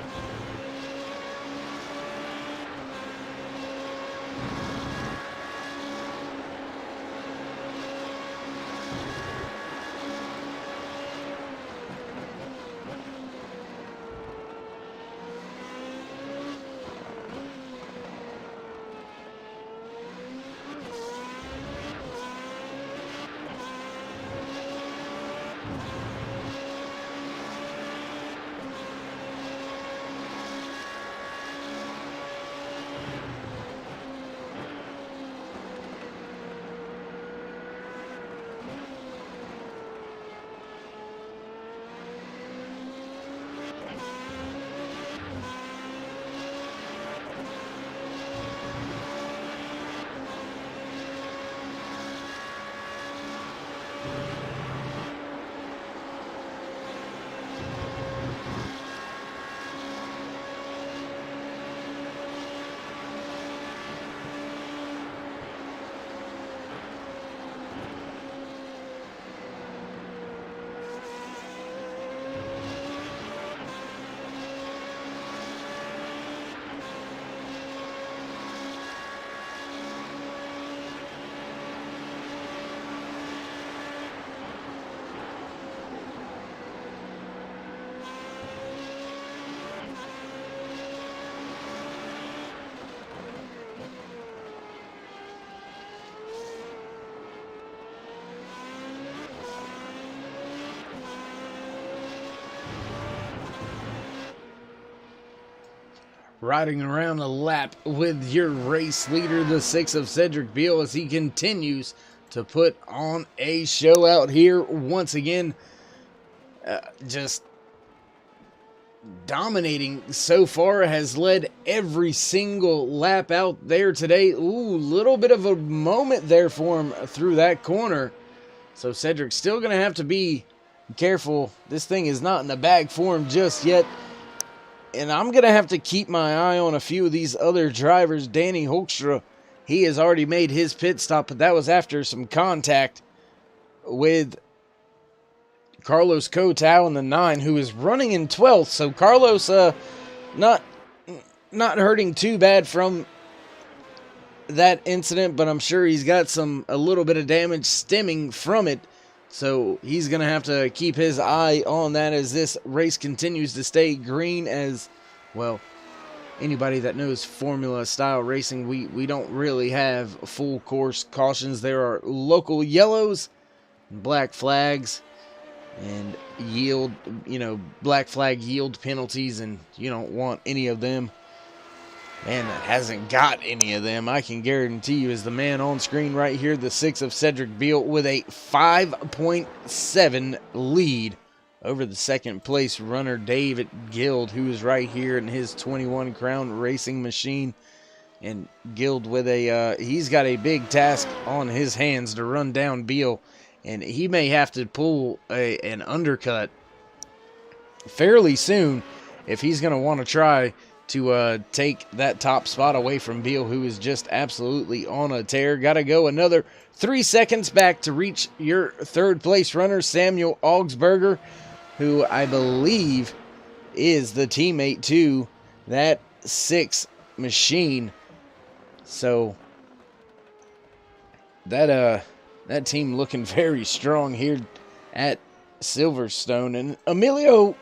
riding around a lap with your race leader, the 6 of Cedric Beal, as he continues to put on a show out here once again. Just dominating so far, has led every single lap out there today. Ooh, little bit of a moment there for him through that corner. So Cedric's still going to have to be careful. This thing is not in the bag for him just yet. And I'm going to have to keep my eye on a few of these other drivers. Danny Hoekstra, he has already made his pit stop, but that was after some contact with Carlos Cotau in the 9, who is running in 12th. So Carlos not hurting too bad from that incident, but I'm sure he's got a little bit of damage stemming from it. So he's going to have to keep his eye on that as this race continues to stay green. As well, anybody that knows Formula style racing, we don't really have full course cautions. There are local yellows, black flags, and yield, black flag yield penalties, and you don't want any of them. Man that hasn't got any of them, I can guarantee you, is the man on screen right here, the 6 of Cedric Beal, with a 5.7 lead over the second place runner, David Guild, who is right here in his 21 Crown Racing machine. And Guild with he's got a big task on his hands to run down Beal. And he may have to pull an undercut fairly soon if he's going to want to try to take that top spot away from Beal, who is just absolutely on a tear. Got to go another 3 seconds back to reach your third place runner, Samuel Augsburger, who I believe is the teammate to that 6 machine. So that team looking very strong here at Silverstone. And Emilio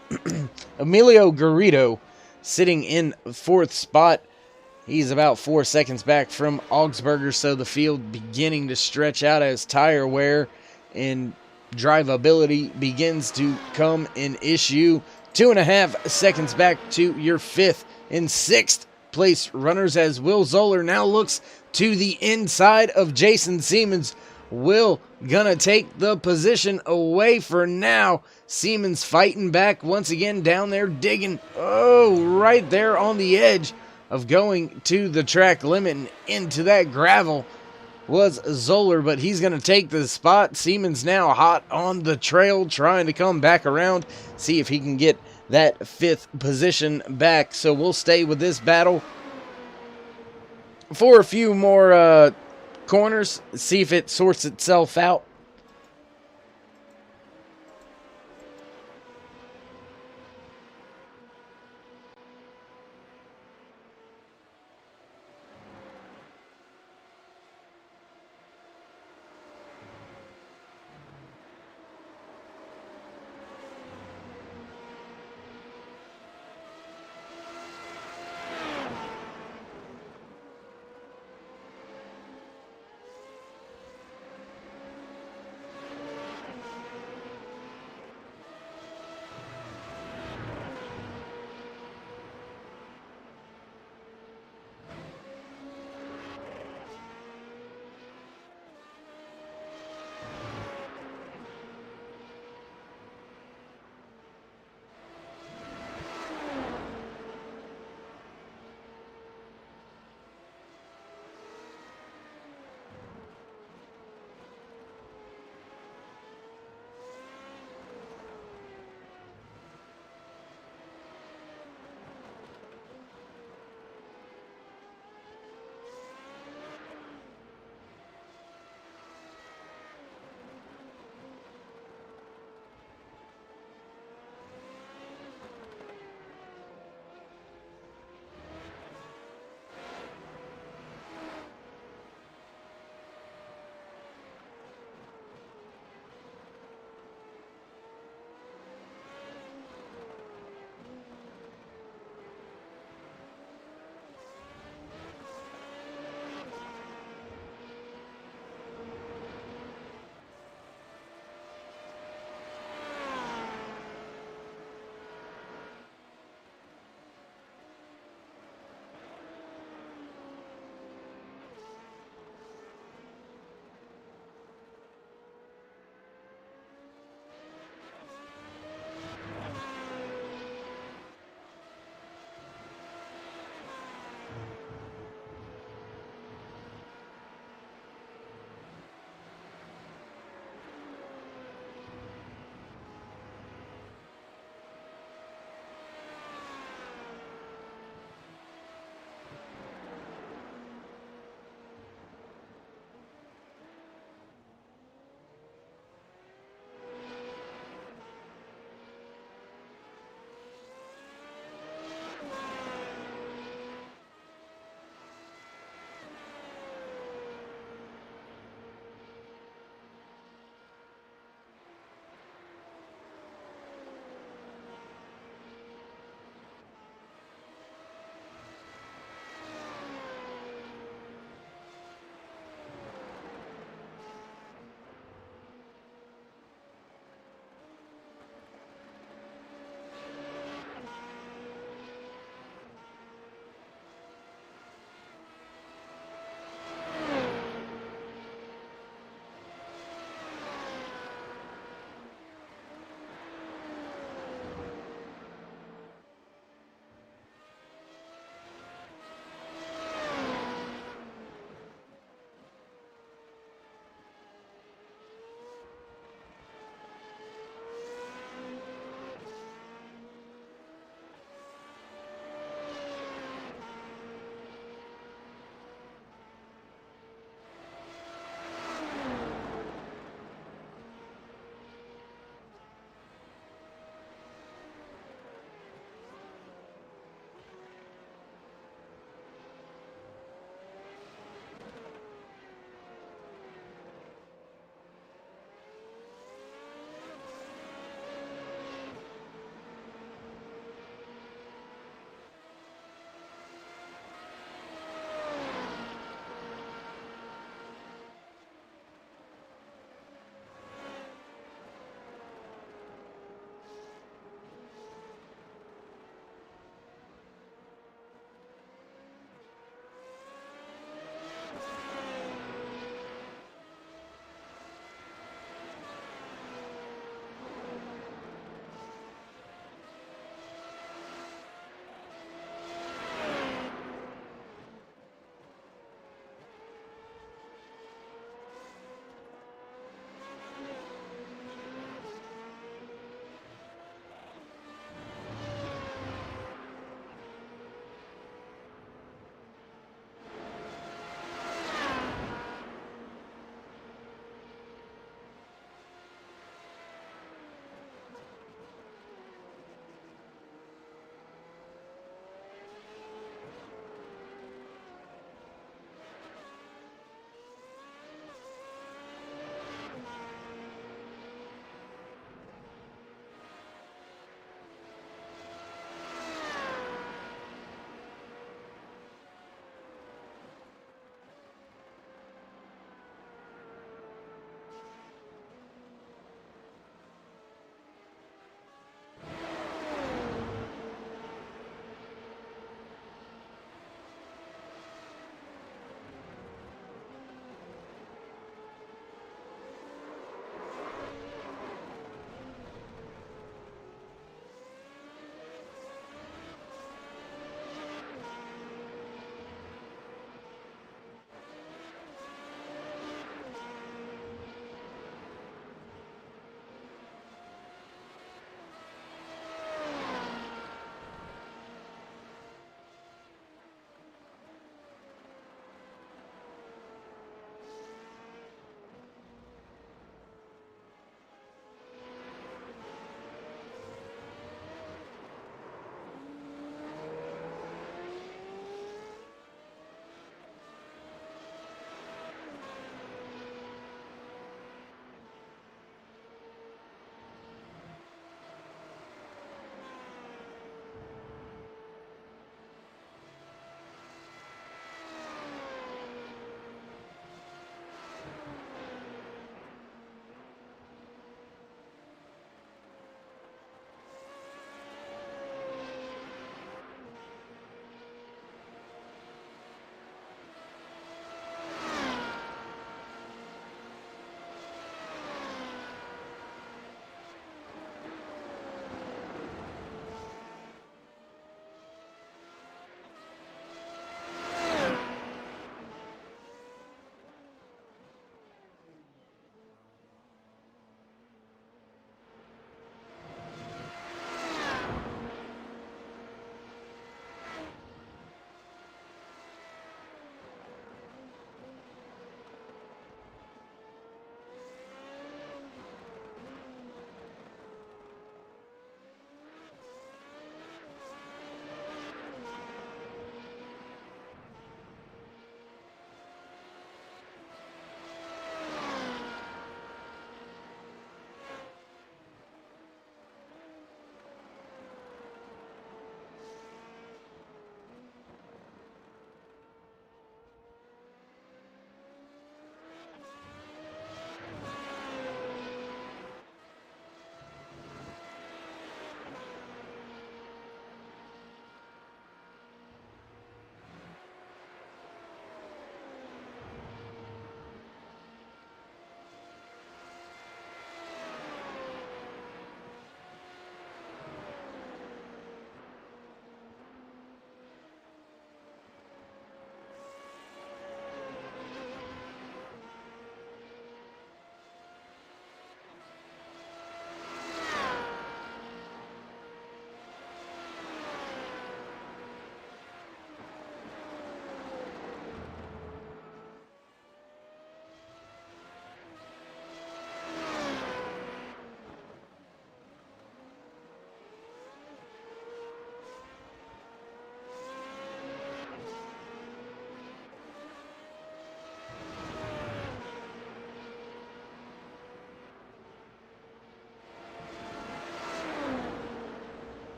Garrido sitting in 4th spot. He's about 4 seconds back from Augsburger, so the field beginning to stretch out as tire wear and drivability begins to come an issue. 2.5 seconds back to your 5th and 6th place runners, as Will Zoller now looks to the inside of Jason Siemens. Will gonna take the position away for now. Siemens fighting back once again down there, digging, right there on the edge of going to the track limit and into that gravel was Zoller, but he's going to take the spot. Siemens now hot on the trail, trying to come back around, see if he can get that 5th position back. So we'll stay with this battle for a few more corners, see if it sorts itself out.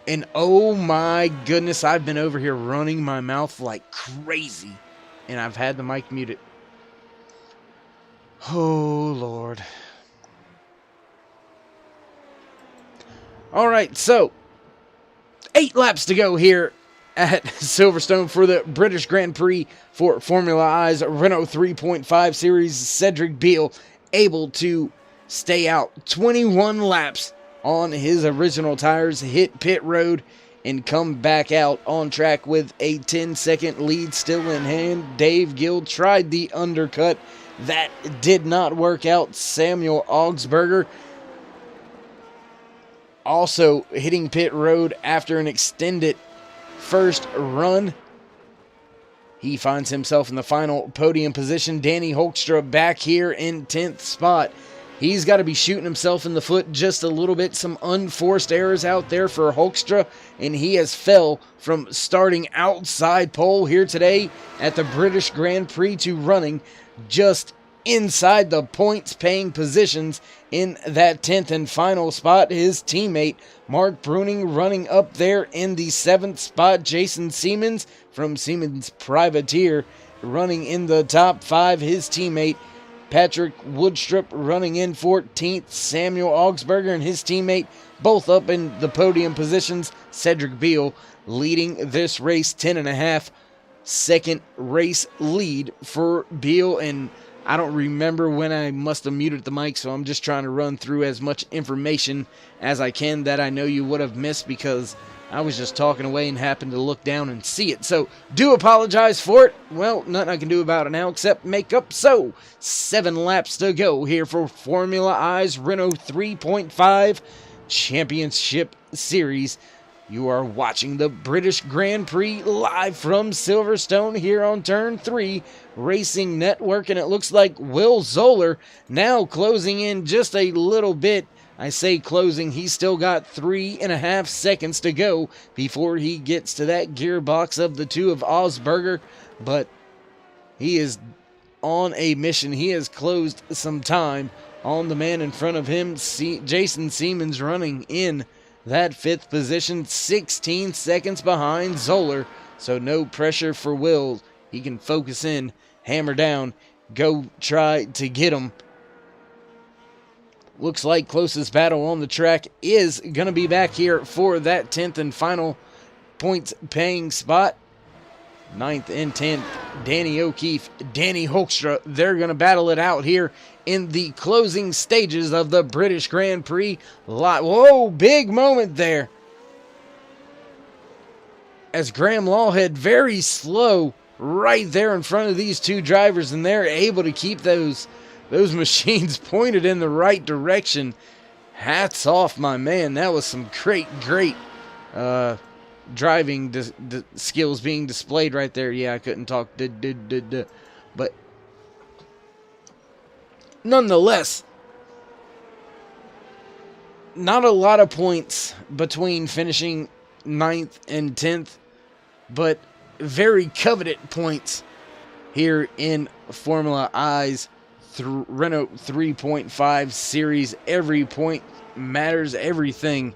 And oh my goodness, I've been over here running my mouth like crazy. And I've had the mic muted. Oh, Lord. All right, so 8 laps to go here at Silverstone for the British Grand Prix for Formula I's Renault 3.5 Series. Cedric Beale able to stay out 21 laps on his original tires, hit pit road, and come back out on track with a 10-second lead still in hand. Dave Gill tried the undercut. That did not work out. Samuel Augsburger also hitting pit road after an extended first run. He finds himself in the final podium position. Danny Hoekstra back here in 10th spot. He's got to be shooting himself in the foot just a little bit. Some unforced errors out there for Hoekstra, and he has fell from starting outside pole here today at the British Grand Prix to running just inside the points-paying positions in that 10th and final spot. His teammate, Mark Bruning, running up there in the 7th spot. Jason Siemens from Siemens Privateer running in the top 5. His teammate, Patrick Woodstrup, running in 14th. Samuel Augsburger and his teammate both up in the podium positions. Cedric Beale leading this race, 10.5 second race lead for Beale. And I don't remember when I must have muted the mic, so I'm just trying to run through as much information as I can that I know you would have missed because I was just talking away and happened to look down and see it. So, do apologize for it. Well, nothing I can do about it now except make up. So, 7 laps to go here for Formula I's Renault 3.5 Championship Series. You are watching the British Grand Prix live from Silverstone here on Turn 3 Racing Network. And it looks like Will Zoller now closing in just a little bit. I say closing, he's still got 3.5 seconds to go before he gets to that gearbox of the two of Augsburger. But he is on a mission. He has closed some time on the man in front of him. Jason Siemens running in that 5th position, 16 seconds behind Zoller. So no pressure for Will. He can focus in, hammer down, go try to get him. Looks like closest battle on the track is going to be back here for that 10th and final points paying spot. 9th and 10th, Danny O'Keefe, Danny Hoekstra. They're going to battle it out here in the closing stages of the British Grand Prix. Whoa, big moment there. As Graham Lawhead very slow right there in front of these two drivers, and they're able to keep those machines pointed in the right direction. Hats off, my man. That was some great driving skills being displayed right there. Yeah, I couldn't talk. But nonetheless, not a lot of points between finishing 9th and 10th, but very coveted points here in Formula I's Renault 3.5 Series. Every point matters. Everything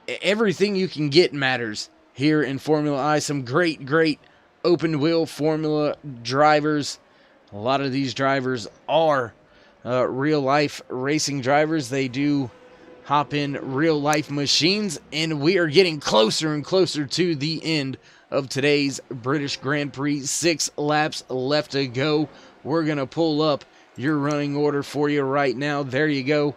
you can get matters here in Formula I. Some great open wheel Formula drivers. A lot of these drivers are real life racing drivers. They do hop in real life machines, and we are getting closer and closer to the end of today's British Grand Prix. 6 laps left to go. We're going to pull up your running order for you right now. There you go.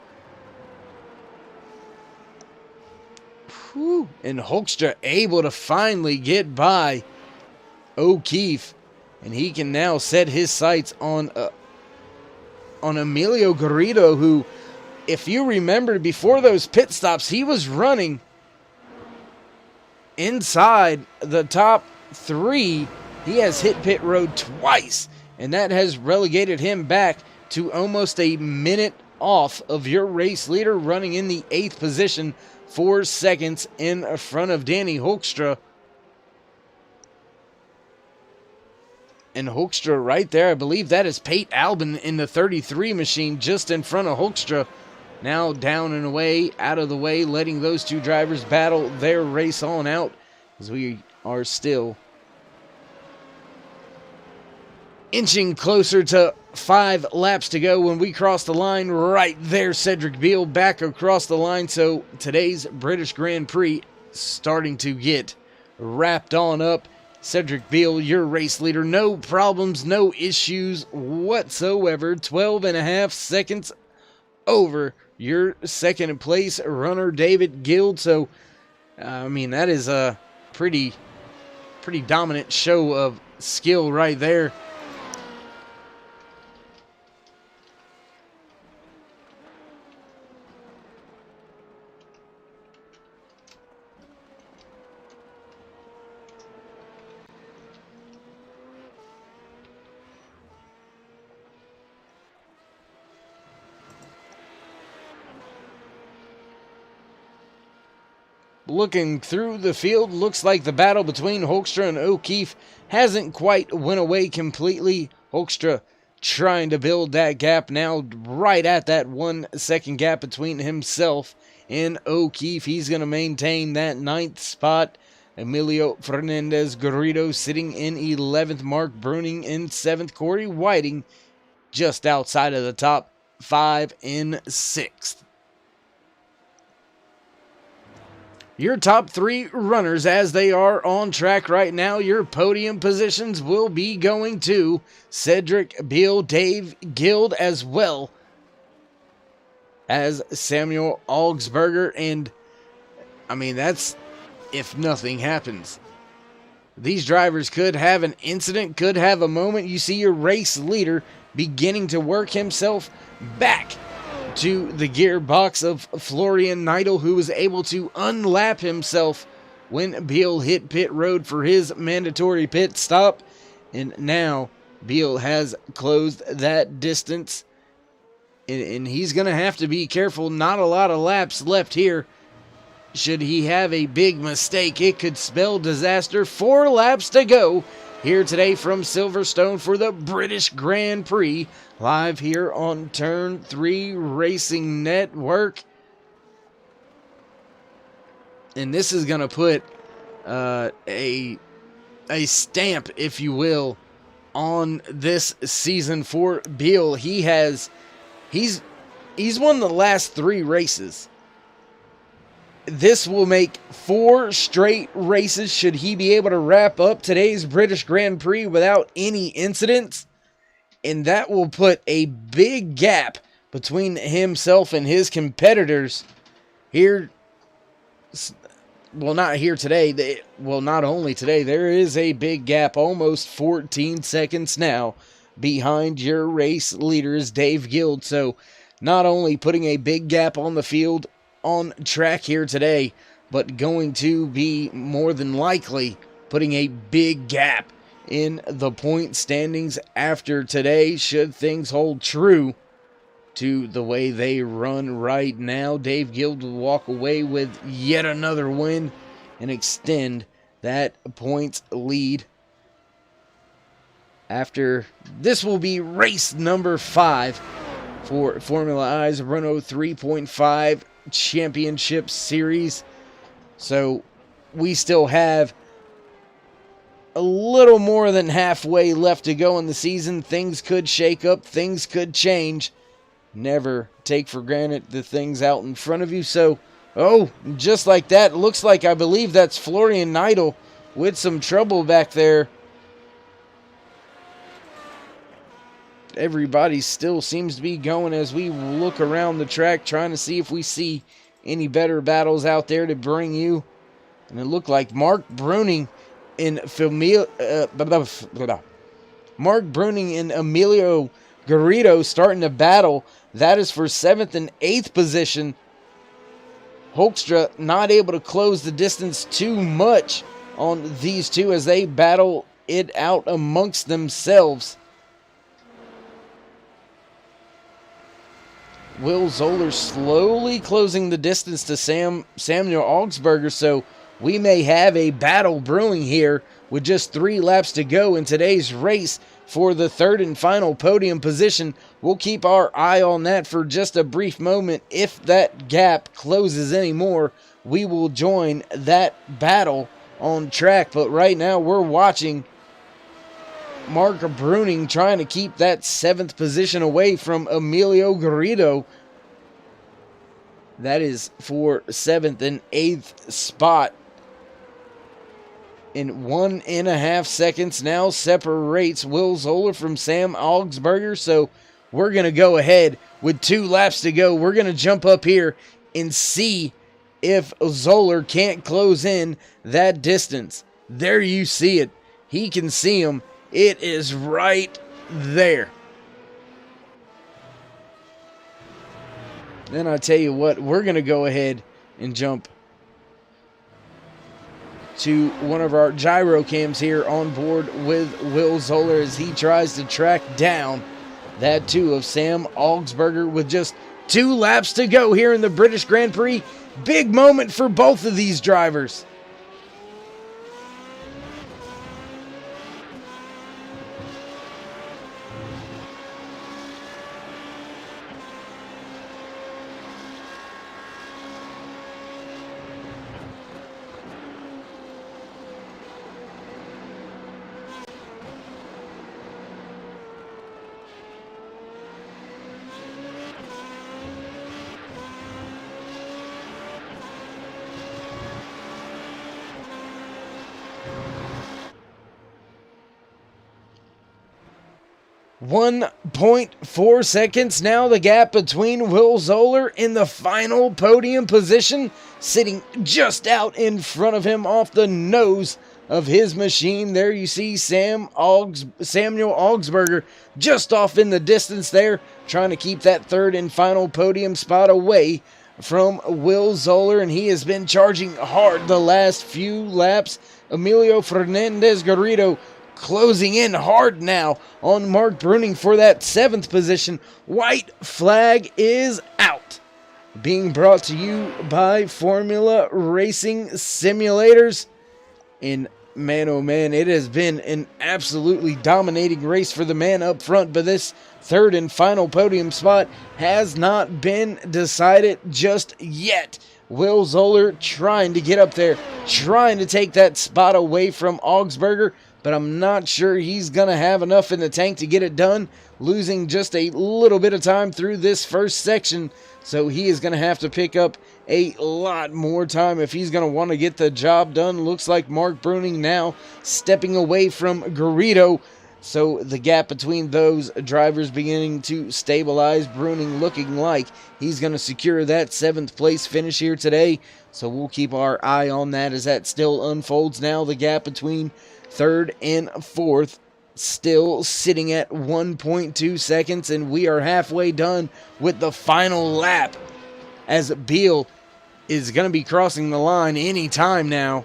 Whew. And Hoekstra able to finally get by O'Keefe. And he can now set his sights on Emilio Garrido, who, if you remember, before those pit stops, he was running inside the top 3. He has hit pit road twice, and that has relegated him back to almost a minute off of your race leader, running in the 8th position, 4 seconds in front of Danny Hoekstra. And Hoekstra right there, I believe that is Pate Albin in the 33 machine just in front of Hoekstra. now down and away, out of the way, letting those two drivers battle their race on out, as we are still inching closer to 5 laps to go when we cross the line. Right there, Cedric Beale back across the line. So today's British Grand Prix starting to get wrapped on up. Cedric Beale, your race leader. No problems, no issues whatsoever. 12.5 seconds over your second place runner, David Guild. So, I mean, that is a pretty dominant show of skill right there. Looking through the field, looks like the battle between Hoekstra and O'Keefe hasn't quite went away completely. Hoekstra trying to build that gap now, right at that 1 second gap between himself and O'Keefe. He's going to maintain that 9th spot. Emilio Fernandez Garrido sitting in 11th. Mark Bruning in 7th. Corey Whiting just outside of the top 5 in 6th. Your top 3 runners, as they are on track right now, your podium positions will be going to Cedric Beale, Dave Guild, as well as Samuel Augsburger. And, I mean, that's if nothing happens. These drivers could have an incident, could have a moment. You see your race leader beginning to work himself back to the gearbox of Florian Neidl, who was able to unlap himself when Beale hit pit road for his mandatory pit stop. And now Beale has closed that distance, and he's going to have to be careful. Not a lot of laps left here. Should he have a big mistake, it could spell disaster. 4 laps to go here today from Silverstone for the British Grand Prix, live here on Turn 3 Racing Network. And this is going to put a stamp, if you will, on this season for Beale. He's won the last 3 races. This will make 4 straight races should he be able to wrap up today's British Grand Prix without any incidents. And that will put a big gap between himself and his competitors here. Well, not here today. Not only today. There is a big gap, almost 14 seconds now, behind your race leaders, Dave Guild. So not only putting a big gap on the field, on track here today, but going to be more than likely putting a big gap in the point standings after today, should things hold true to the way they run right now. Dave Guild will walk away with yet another win and extend that points lead. After this will be race number 5 for Formula I's Renault 3.5 Championship Series. So we still have a little more than halfway left to go in the season. Things could shake up, things could change. Never take for granted the things out in front of you. So, just like that, looks like, I believe that's Florian Neidl with some trouble back there. Everybody still seems to be going as we look around the track, trying to see if we see any better battles out there to bring you. And it looked like Mark Bruning and Emilio Garrido starting to battle. That is for 7th and 8th position. Hoekstra not able to close the distance too much on these two as they battle it out amongst themselves. Will Zoller slowly closing the distance to Samuel Augsburger, so we may have a battle brewing here with just 3 laps to go in today's race for the third and final podium position. We'll keep our eye on that for just a brief moment. If that gap closes anymore, we will join that battle on track. But right now we're watching Mark Bruning trying to keep that 7th position away from Emilio Garrido. That is for 7th and 8th spot. In 1.5 seconds now separates Will Zoller from Sam Augsburger. So we're going to go ahead with 2 laps to go. We're going to jump up here and see if Zoller can't close in that distance. There you see it. He can see him. It is right there. Then I tell you what, we're going to go ahead and jump to one of our gyro cams here on board with Will Zoller as he tries to track down that 2 of Sam Augsburger with just 2 laps to go here in the British Grand Prix. Big moment for both of these drivers. .4 seconds now the gap between Will Zoller in the final podium position, sitting just out in front of him off the nose of his machine. There you see Samuel Augsburger just off in the distance there, trying to keep that 3rd and final podium spot away from Will Zoller, and he has been charging hard the last few laps. Emilio Fernandez Garrido closing in hard now on Mark Bruning for that 7th position. White flag is out. Being brought to you by Formula Racing Simulators. And man, oh man, it has been an absolutely dominating race for the man up front, but this 3rd and final podium spot has not been decided just yet. Will Zoller trying to get up there, trying to take that spot away from Augsburger, but I'm not sure he's going to have enough in the tank to get it done, losing just a little bit of time through this first section. So he is going to have to pick up a lot more time if he's going to want to get the job done. Looks like Mark Bruning now stepping away from Garrido. So the gap between those drivers beginning to stabilize. Bruning looking like he's going to secure that 7th place finish here today. So we'll keep our eye on that as that still unfolds. Now the gap between 3rd and 4th still sitting at 1.2 seconds, and we are halfway done with the final lap as Beal is going to be crossing the line any time now,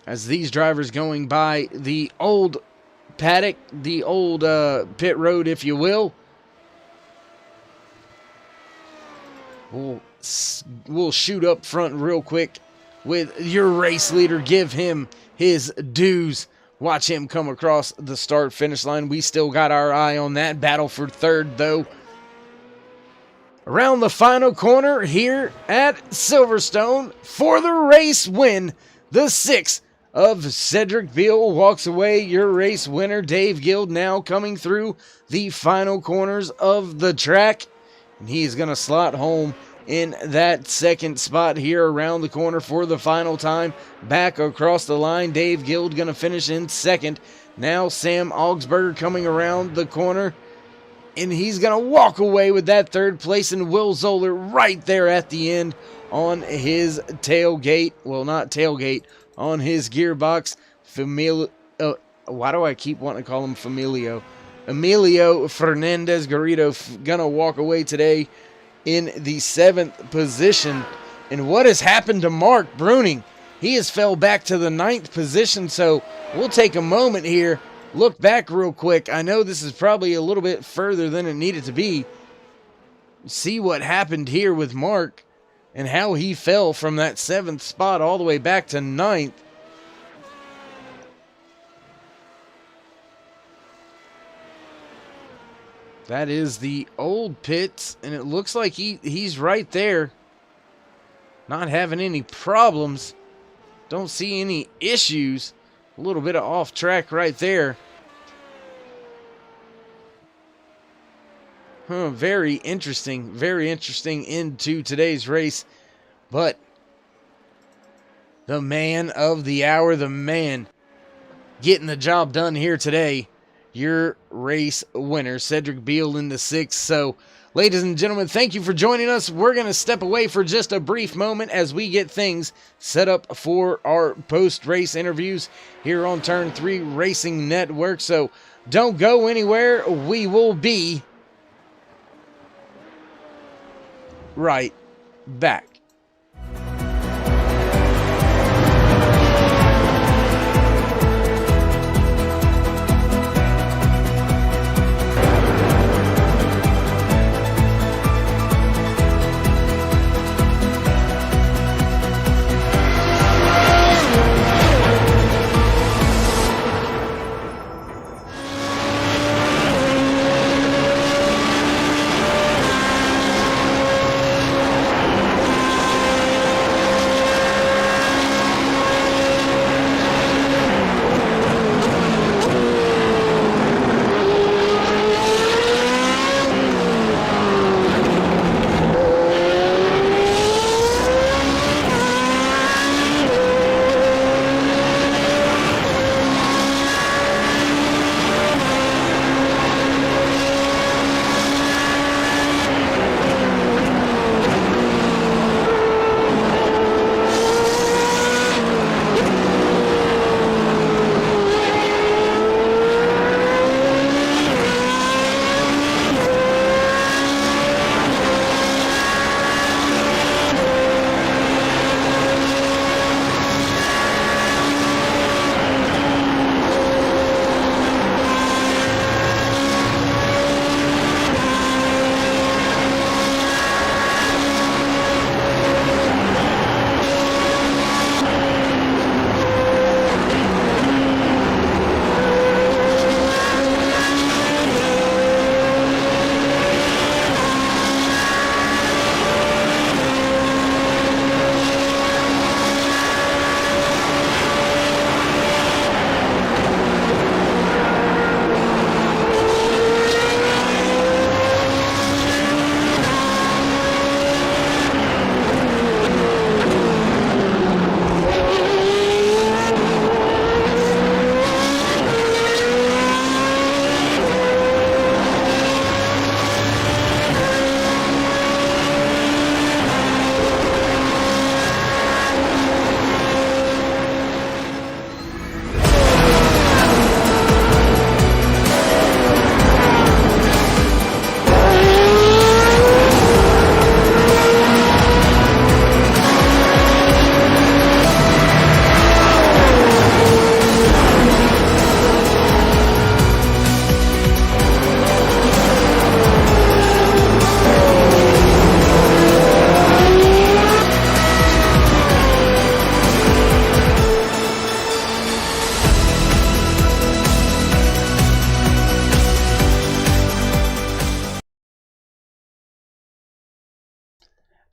as these drivers going by the old paddock, the old pit road, if you will. We'll shoot up front real quick with your race leader. Give him his dues. Watch him come across the start-finish line. We still got our eye on that battle for 3rd, though. Around the final corner here at Silverstone for the race win, the 6th of Cedric Beal walks away your race winner. Dave Guild now coming through the final corners of the track, and he's going to slot home in that 2nd spot here around the corner for the final time. Back across the line, Dave Guild going to finish in 2nd. Now Sam Augsburger coming around the corner, and he's going to walk away with that 3rd place, and Will Zoller right there at the end on his tailgate. Well, not tailgate, on his gearbox. Why do I keep wanting to call him Familio? Emilio Fernandez Garrido going to walk away today in the 7th position. And what has happened to Mark Bruning? He has fell back to the 9th position, so we'll take a moment here, look back real quick. I know this is probably a little bit further than it needed to be. See what happened here with Mark and how he fell from that 7th spot all the way back to 9th. That is the old pits, and it looks like he's right there. Not having any problems. Don't see any issues. A little bit of off track right there. Very interesting into today's race. But the man of the hour, the man getting the job done here today, your race winner, Cedric Beal in the 6th. So, ladies and gentlemen, thank you for joining us. We're going to step away for just a brief moment as we get things set up for our post-race interviews here on Turn 3 Racing Network. So, don't go anywhere. We will be right back.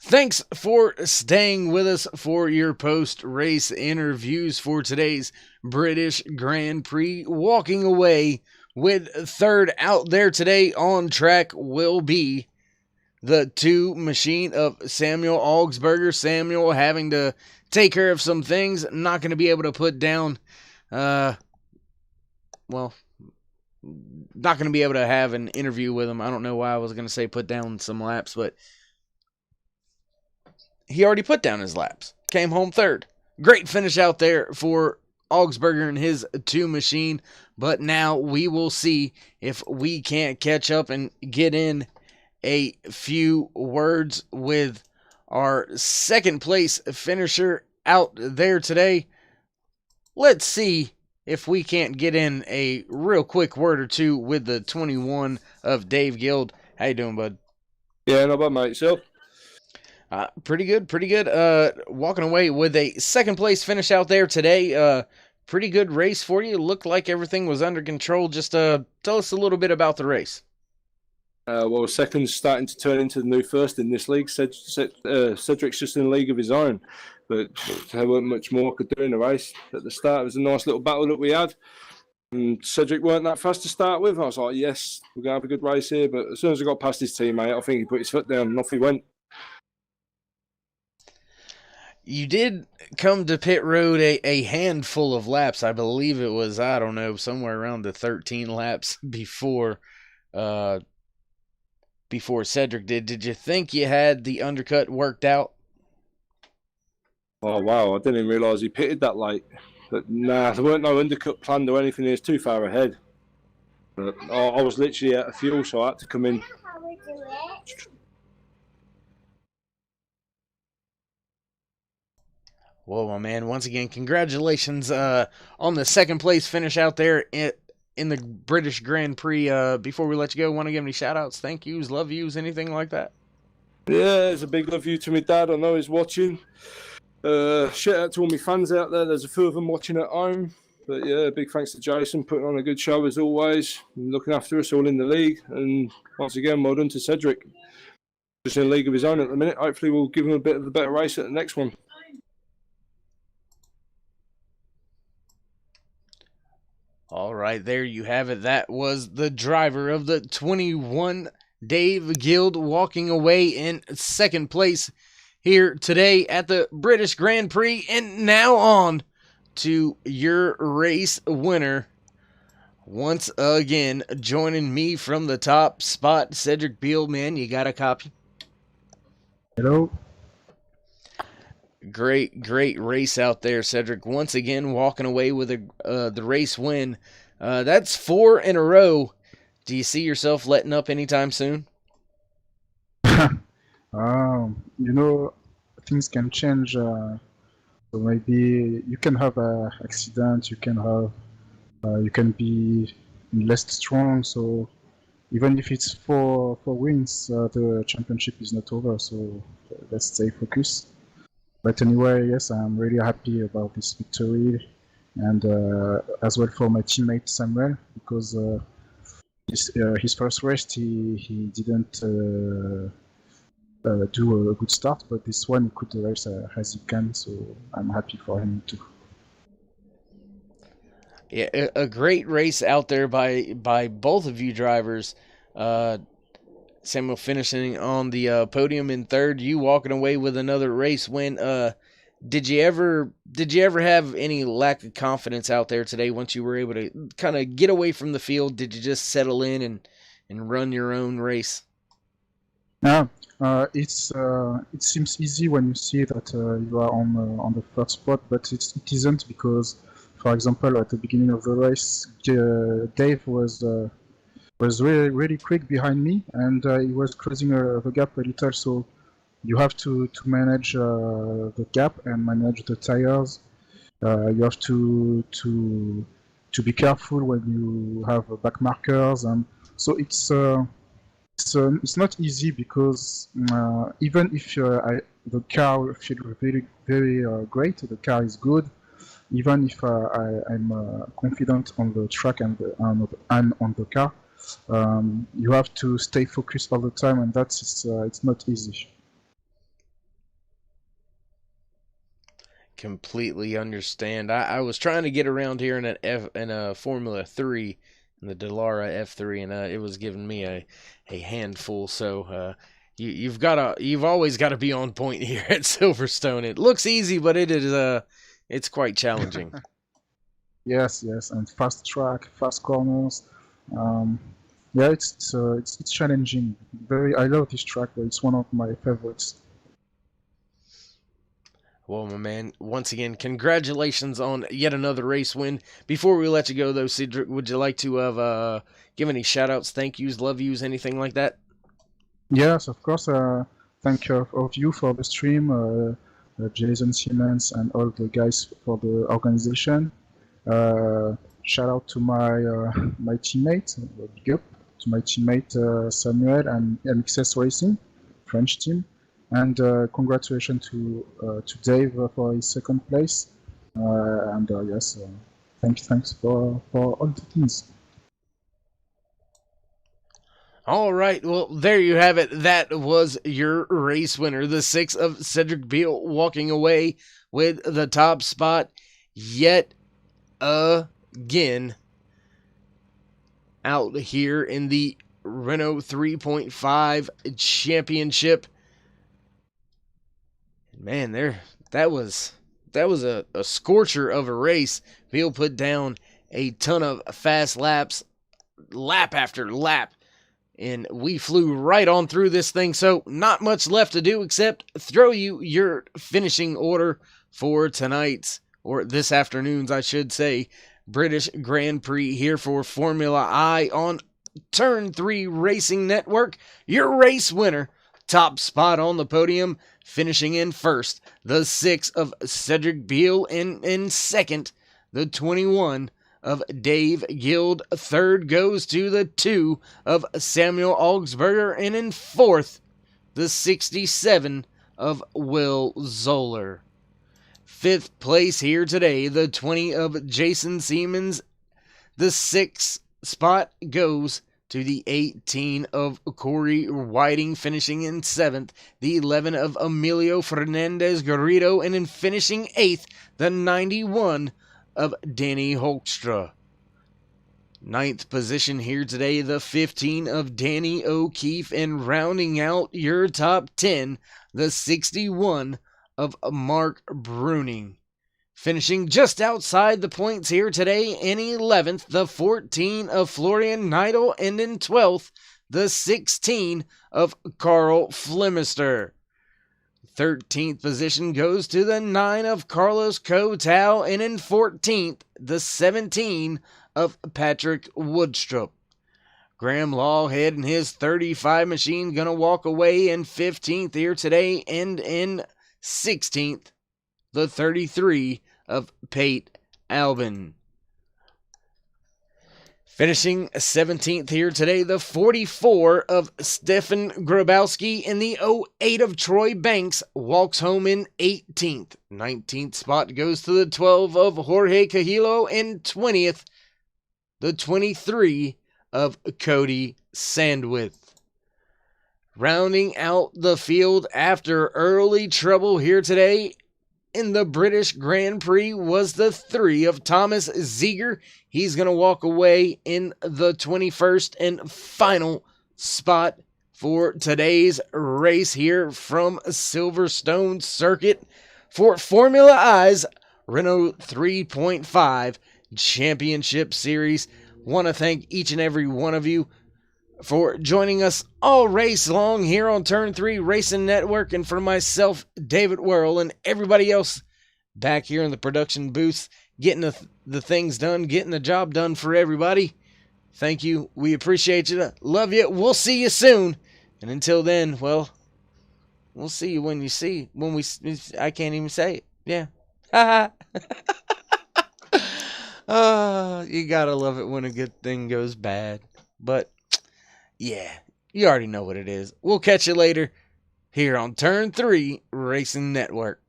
Thanks for staying with us for your post-race interviews for today's British Grand Prix. Walking away with third out there today on track will be the 2 machine of Samuel Augsburger. Samuel having to take care of some things, not going to be able to put down, not going to be able to have an interview with him. I don't know why I was going to say put down some laps, but he already put down his laps. Came home third. Great finish out there for Augsburger and his 2 machine. But now we will see if we can't catch up and get in a few words with our second place finisher out there today. Let's see if we can't get in a real quick word or two with the 21 of Dave Guild. How you doing, bud? Yeah, not bad, mate. Yourself? Pretty good. Walking away with a second place finish out there today. Pretty good race for you. Looked like everything was under control. Just tell us a little bit about the race. Well, second's starting to turn into the new first in this league. Cedric's just in a league of his own, but there weren't much more I could do in the race. At the start, it was a nice little battle that we had. And Cedric weren't that fast to start with. I was like, yes, we're going to have a good race here. But as soon as I got past his teammate, I think he put his foot down and off he went. You did come to pit road a handful of laps. I believe it was, I don't know, somewhere around the 13 laps before Cedric did. Did you think you had the undercut worked out? Oh, wow. I didn't even realise he pitted that late. But nah, there weren't no undercut planned or anything. He was too far ahead. But I was literally out of fuel, so I had to come in. Whoa, my man. Once again, congratulations on the second place finish out there in the British Grand Prix. Before we let you go, want to give any shout outs, thank yous, love yous, anything like that? Yeah, it's a big love you to my dad. I know he's watching. Shout out to all my fans out there. There's a few of them watching at home. But yeah, big thanks to Jason, putting on a good show as always, and looking after us all in the league. And once again, well done to Cedric. Just in a league of his own at the minute. Hopefully we'll give him a bit of a better race at the next one. All right, there you have it. That was the driver of the 21, Dave Guild, walking away in second place here today at the British Grand Prix. And now on to your race winner. Once again, joining me from the top spot, Cedric Beal. Man, you got a copy? Hello. Great race out there, Cedric. Once again, walking away with the race win. That's 4 in a row. Do you see yourself letting up anytime soon? Things can change. So maybe you can have an accident. You can be less strong. So even if it's four wins, the championship is not over. So let's stay focused. But anyway, yes, I'm really happy about this victory, and as well for my teammate Samuel, because his first race he didn't do a good start, but this one he could race as he can, so I'm happy for him too. Yeah, a great race out there by both of you drivers. Samuel finishing on the podium in third, you walking away with another race win. Did you ever have any lack of confidence out there today once you were able to kind of get away from the field? Did you just settle in and run your own race? Yeah, it seems easy when you see that you are on the third spot, but it isn't, because, for example, at the beginning of the race, Dave was really quick behind me, and he was closing the gap a little. So you have to manage the gap and manage the tires. You have to be careful when you have back markers, and so it's not easy, because even if the car feels very great, the car is good. Even if I'm confident on the track and on the car, you have to stay focused all the time, and it's not easy. Completely understand. I was trying to get around here in a Formula 3, in the Dallara F3, and it was giving me a handful. So you've always got to be on point here at Silverstone. It looks easy, but it's quite challenging. Yes, and fast track, fast corners. Yeah, it's challenging. I love this track, but it's one of my favorites. Well, my man, once again, congratulations on yet another race win. Before we let you go, though, Cedric, would you like to have give any shout-outs, thank yous, love yous, anything like that? Yes, of course. Thank you of you for the stream, Jason Siemens, and all the guys for the organization. Shout out to my teammate, big up to my teammate Samuel and MXS Racing, French team. And congratulations to Dave for his second place. And yes, thanks for all the things. All right, well, there you have it. That was your race winner, the 6 of Cedric Beale, walking away with the top spot yet again out here in the Renault 3.5 Championship. Man, that was a scorcher of a race. Beale put down a ton of fast laps, lap after lap, and we flew right on through this thing. So not much left to do except throw you your finishing order for tonight's, or this afternoon's, I should say, British Grand Prix here for Formula I on Turn 3 Racing Network. Your race winner, top spot on the podium, finishing in first, the 6 of Cedric Beale, and in second, the 21 of Dave Guild. Third goes to the 2 of Samuel Augsburger, and in fourth, the 67 of Will Zoller. Fifth place here today, the 20 of Jason Siemens. The 6th spot goes to the 18 of Corey Whiting, finishing in 7th. The 11 of Emilio Fernandez Garrido, and in finishing 8th, the 91 of Danny Hoekstra. 9th position here today, the 15 of Danny O'Keefe, and rounding out your top 10, the 61 of Mark Bruning. Finishing just outside the points here today, in 11th, the 14 of Florian Neidl, and in 12th, the 16 of Carl Flemister. 13th position goes to the 9 of Carlos Cotal, and in 14th, the 17 of Patrick Woodstrup. Graham Lawhead and his 35 machine gonna walk away in 15th here today, and in 16th, the 33 of Pate Albin. Finishing 17th here today, the 44 of Stefan Grabowski, and the 08 of Troy Banks walks home in 18th. 19th spot goes to the 12 of Jorge Cajillo, and 20th, the 23 of Cody Sandwith. Rounding out the field after early trouble here today in the British Grand Prix was the 3 of Thomas Ziegler. He's going to walk away in the 21st and final spot for today's race here from Silverstone Circuit for Formula I's Renault 3.5 Championship Series. Want to thank each and every one of you for joining us all race long here on Turn 3 Racing Network, and for myself, David Whirl, and everybody else back here in the production booth, getting the things done, getting the job done for everybody. Thank you. We appreciate you. Love you. We'll see you soon. And until then, well, we'll see you when I can't even say it. Yeah. You gotta love it when a good thing goes bad. But yeah, you already know what it is. We'll catch you later here on Turn 3 Racing Network.